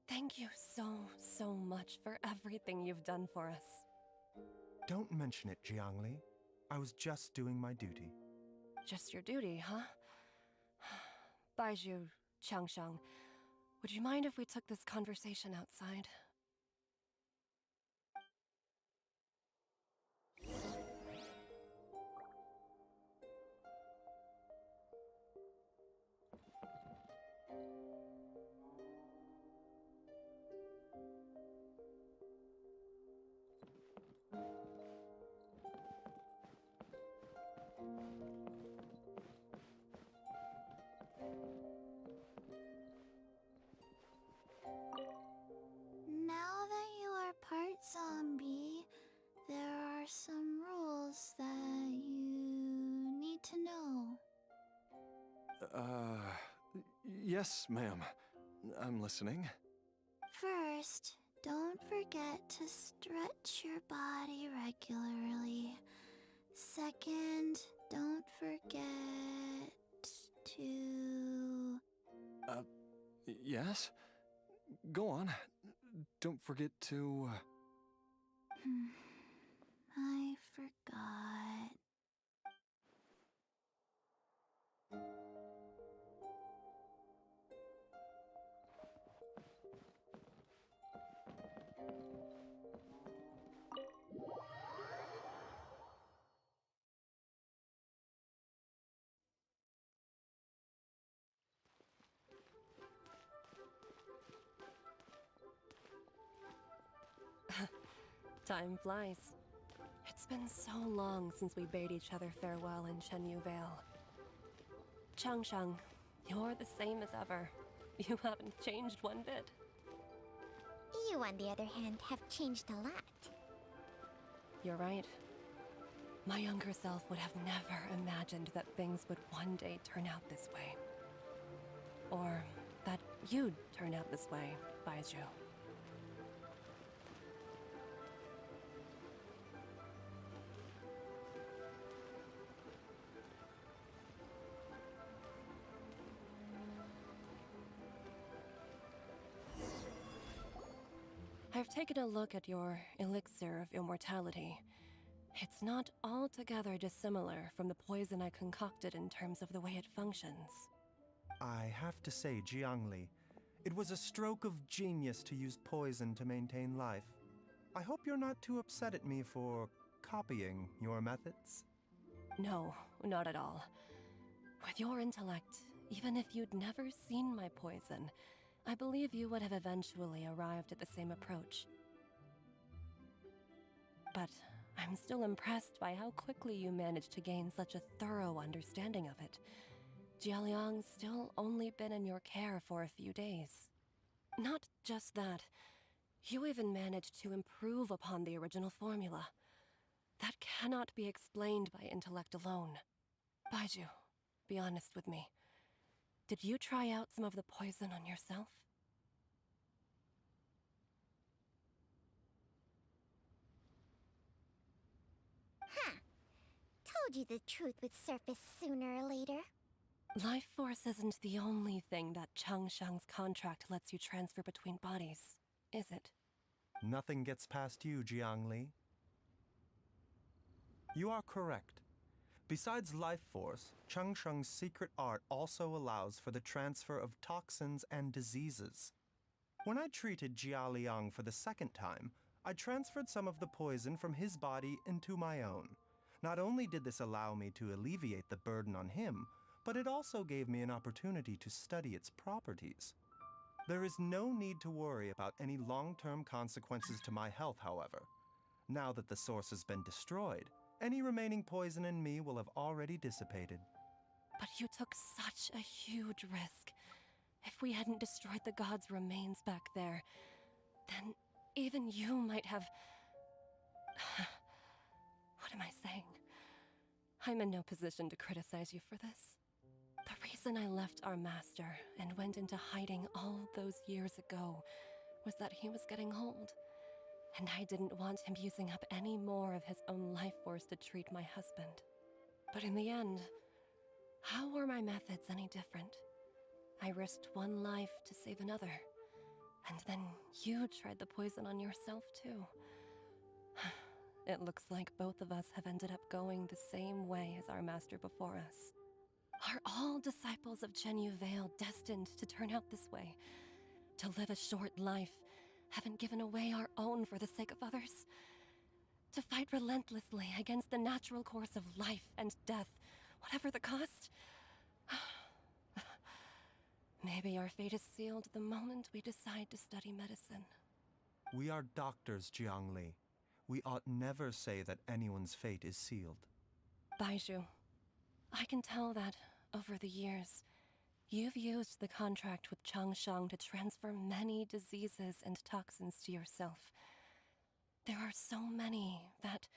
thank you so much for everything you've done for us. Don't mention it, Jiangli. I was just doing my duty. Just your duty, huh? Baiju, Changshang, would you mind if we took this conversation outside? Now that you are part zombie, there are some rules that you need to know. Yes, ma'am. I'm listening. First, don't forget to stretch your body regularly. Second, don't forget to... Yes? Go on. Don't forget to... I forgot. Time flies. It's been so long since we bade each other farewell in Shenyu Vale. Changshang, you're the same as ever. You haven't changed one bit. You, on the other hand, have changed a lot. You're right. My younger self would have never imagined that things would one day turn out this way. Or that you'd turn out this way, Baiju. I've taken a look at your elixir of immortality. It's not altogether dissimilar from the poison I concocted in terms of the way it functions. I have to say, Jiangli, it was a stroke of genius to use poison to maintain life. I hope you're not too upset at me for copying your methods. No, not at all. With your intellect, even if you'd never seen my poison, I believe you would have eventually arrived at the same approach. But I'm still impressed by how quickly you managed to gain such a thorough understanding of it. Jialiang's still only been in your care for a few days. Not just that, you even managed to improve upon the original formula. That cannot be explained by intellect alone. Baiju, be honest with me. Did you try out some of the poison on yourself? Huh. Told you the truth would surface sooner or later. Life force isn't the only thing that Changsheng's contract lets you transfer between bodies, is it? Nothing gets past you, Jiangli. You are correct. Besides life force, Changsheng's secret art also allows for the transfer of toxins and diseases. When I treated Jia Liang for the second time, I transferred some of the poison from his body into my own. Not only did this allow me to alleviate the burden on him, but it also gave me an opportunity to study its properties. There is no need to worry about any long-term consequences to my health, however. Now that the source has been destroyed, any remaining poison in me will have already dissipated. But you took such a huge risk. If we hadn't destroyed the god's remains back there, then even you might have... What am I saying? I'm in no position to criticize you for this. The reason I left our master and went into hiding all those years ago was that he was getting old, and I didn't want him using up any more of his own life force to treat my husband. But in the end, how were my methods any different? I risked one life to save another, and then you tried the poison on yourself too. It looks like both of us have ended up going the same way as our master before us. Are all disciples of Chenyu Vale destined to turn out this way? To live a short life, having given away our own for the sake of others? To fight relentlessly against the natural course of life and death, whatever the cost? Maybe our fate is sealed the moment we decide to study medicine. We are doctors, Jiangli. We ought never say that anyone's fate is sealed. Baiju, I can tell that, over the years, you've used the contract with Changsheng to transfer many diseases and toxins to yourself. There are so many that,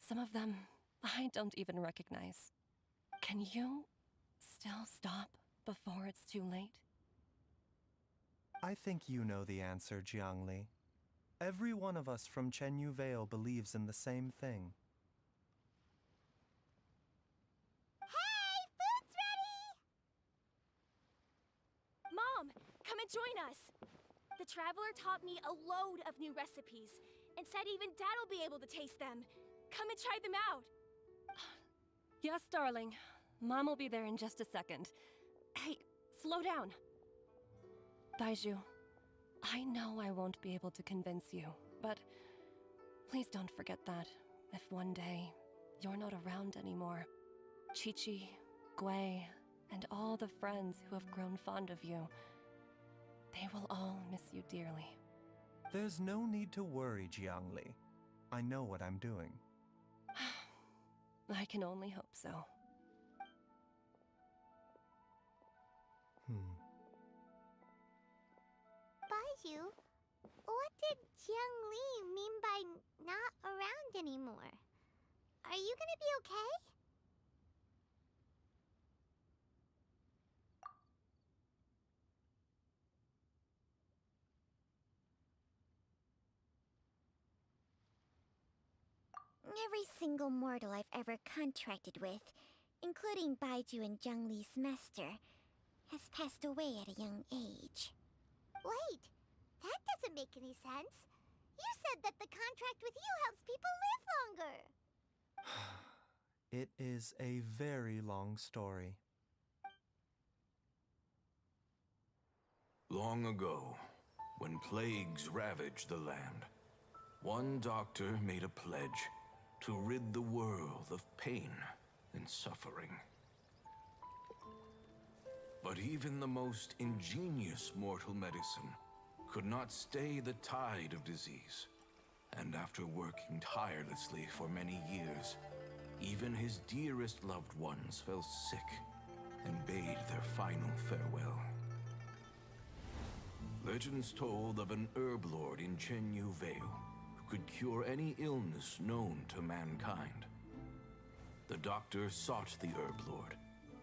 some of them, I don't even recognize. Can you still stop before it's too late? I think you know the answer, Jiangli. Every one of us from Chenyu Vale believes in the same thing. Hey, food's ready! Mom, come and join us. The Traveler taught me a load of new recipes and said even Dad'll be able to taste them. Come and try them out. Yes, darling. Mom will be there in just a second. Hey, slow down. Baiju, I know I won't be able to convince you, but please don't forget that if one day you're not around anymore, Chi-Chi, Gui, and all the friends who have grown fond of you, they will all miss you dearly. There's no need to worry, Jiangli. I know what I'm doing. I can only hope so. Baiju, what did Jiang Li mean by not around anymore? Are you gonna be okay? Every single mortal I've ever contracted with, including Baiju and Jiang Li's master, has passed away at a young age. Wait, that doesn't make any sense. You said that the contract with you helps people live longer. It is a very long story. Long ago, when plagues ravaged the land, one doctor made a pledge to rid the world of pain and suffering. But even the most ingenious mortal medicine could not stay the tide of disease. And after working tirelessly for many years, even his dearest loved ones fell sick and bade their final farewell. Legends told of an herb lord in Chenyu Vale who could cure any illness known to mankind. The doctor sought the herb lord,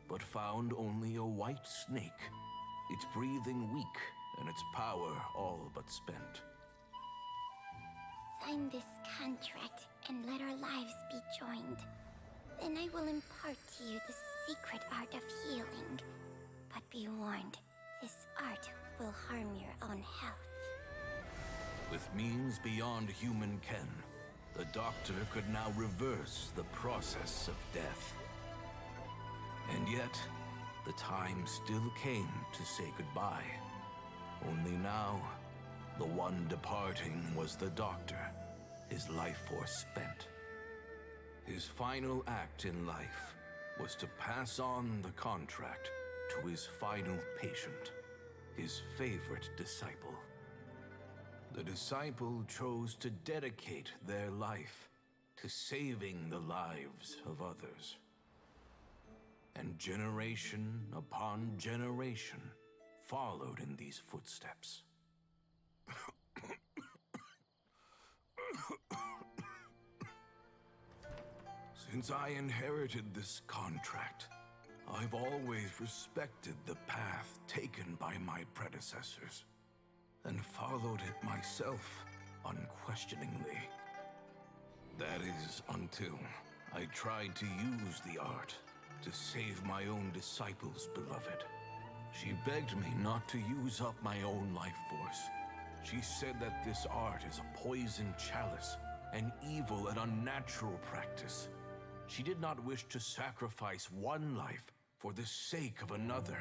but found only a white snake, its breathing weak and its power all but spent. Sign this contract and let our lives be joined. Then I will impart to you the secret art of healing. But be warned, this art will harm your own health. With means beyond human ken, the doctor could now reverse the process of death. And yet, the time still came to say goodbye. Only now, the one departing was the doctor, his life force spent. His final act in life was to pass on the contract to his final patient, his favorite disciple. The disciple chose to dedicate their life to saving the lives of others. And generation upon generation followed in these footsteps. Since I inherited this contract, I've always respected the path taken by my predecessors, and followed it myself unquestioningly. That is, until I tried to use the art to save my own disciple's beloved. She begged me not to use up my own life force. She said that this art is a poison chalice, an evil and unnatural practice. She did not wish to sacrifice one life for the sake of another,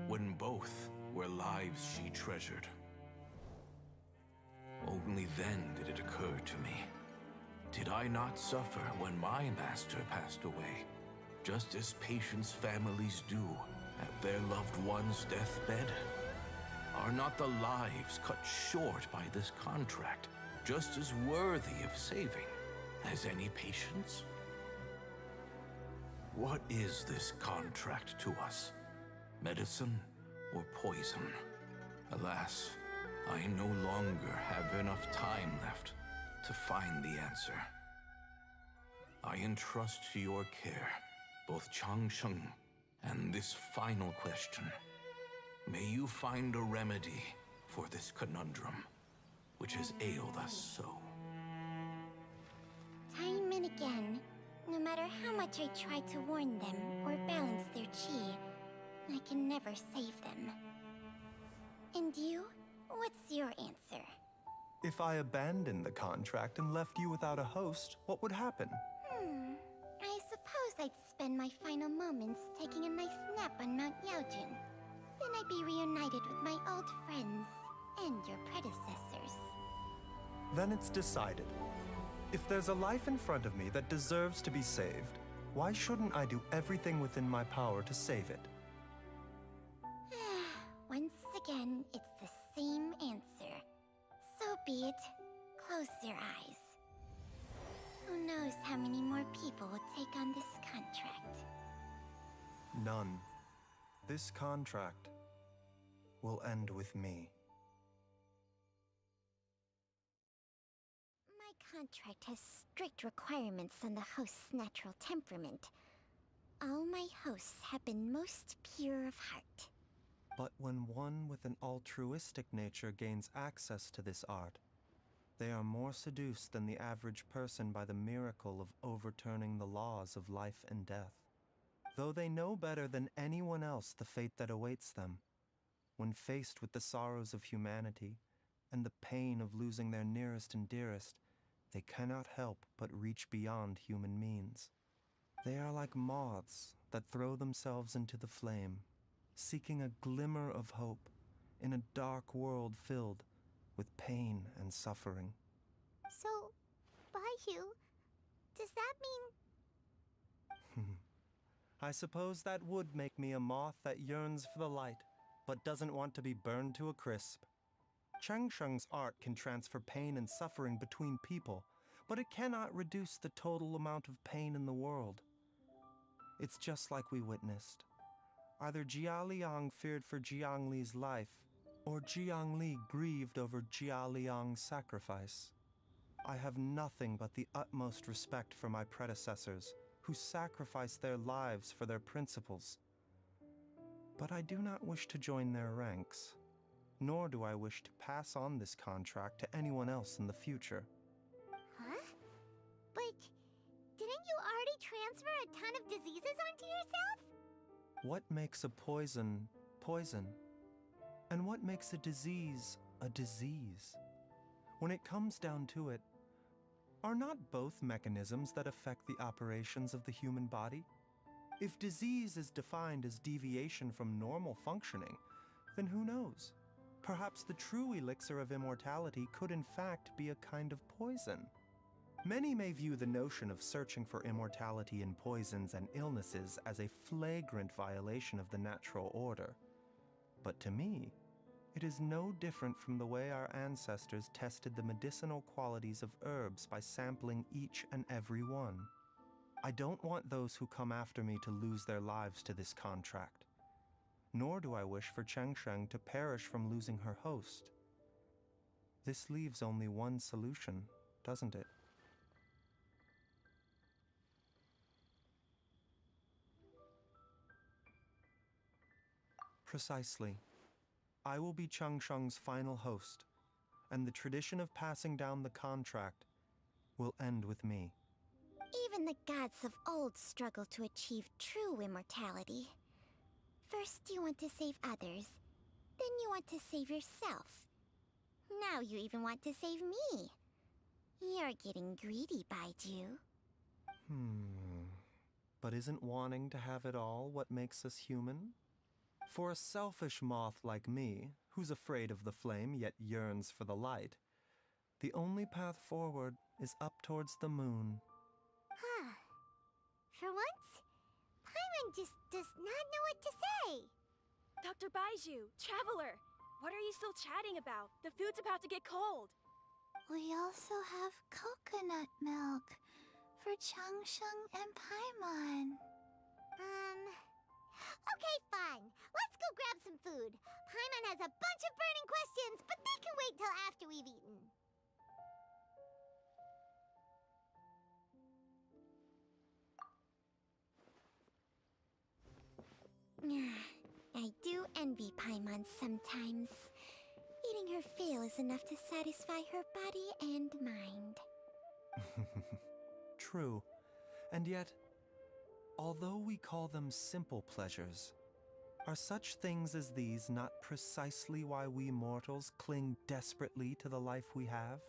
when both were lives she treasured. Only then did it occur to me. Did I not suffer when my master passed away, just as patients' families do at their loved one's deathbed? Are not the lives cut short by this contract just as worthy of saving as any patients? What is this contract to us? Medicine or poison? Alas, I no longer have enough time left to find the answer. I entrust to your care both Changsheng and this final question. May you find a remedy for this conundrum, which has ailed us so. Time and again, no matter how much I try to warn them or balance their chi, I can never save them. And you? What's your answer? If I abandoned the contract and left you without a host, what would happen? I suppose I'd spend my final moments taking a nice nap on Mount Yaojin. Then I'd be reunited with my old friends and your predecessors. Then it's decided. If there's a life in front of me that deserves to be saved, why shouldn't I do everything within my power to save it? Once again, it's the same answer. So be it. Close your eyes. Who knows how many more people will take on this contract? None. This contract will end with me. My contract has strict requirements on the host's natural temperament. All my hosts have been most pure of heart. But when one with an altruistic nature gains access to this art, they are more seduced than the average person by the miracle of overturning the laws of life and death. Though they know better than anyone else the fate that awaits them, when faced with the sorrows of humanity and the pain of losing their nearest and dearest, they cannot help but reach beyond human means. They are like moths that throw themselves into the flame, seeking a glimmer of hope in a dark world filled with pain and suffering. So, Baihu, does that mean... I suppose that would make me a moth that yearns for the light, but doesn't want to be burned to a crisp. Cheng Sheng's art can transfer pain and suffering between people, but it cannot reduce the total amount of pain in the world. It's just like we witnessed. Either Jia Liang feared for Jiang Li's life, or Jiang Li grieved over Jia Liang's sacrifice. I have nothing but the utmost respect for my predecessors, who sacrificed their lives for their principles. But I do not wish to join their ranks, nor do I wish to pass on this contract to anyone else in the future. Huh? But didn't you already transfer a ton of diseases onto yourself? What makes a poison, poison? And what makes a disease? When it comes down to it, are not both mechanisms that affect the operations of the human body? If disease is defined as deviation from normal functioning, then who knows? Perhaps the true elixir of immortality could in fact be a kind of poison. Many may view the notion of searching for immortality in poisons and illnesses as a flagrant violation of the natural order. But to me, it is no different from the way our ancestors tested the medicinal qualities of herbs by sampling each and every one. I don't want those who come after me to lose their lives to this contract. Nor do I wish for Cheng Sheng to perish from losing her host. This leaves only one solution, doesn't it? Precisely. I will be Cheng Sheng's final host, and the tradition of passing down the contract will end with me. Even the gods of old struggle to achieve true immortality. First you want to save others, then you want to save yourself. Now you even want to save me. You're getting greedy, Baiju. But isn't wanting to have it all what makes us human? For a selfish moth like me, who's afraid of the flame yet yearns for the light, the only path forward is up towards the moon. Huh. For once, Paimon just does not know what to say. Dr. Baiju, Traveler, what are you still chatting about? The food's about to get cold. We also have coconut milk for Cheng Sheng and Paimon. Okay, fine. Let's go grab some food. Paimon has a bunch of burning questions, but they can wait till after we've eaten. I do envy Paimon sometimes. Eating her fill is enough to satisfy her body and mind. True. And yet, although we call them simple pleasures, are such things as these not precisely why we mortals cling desperately to the life we have?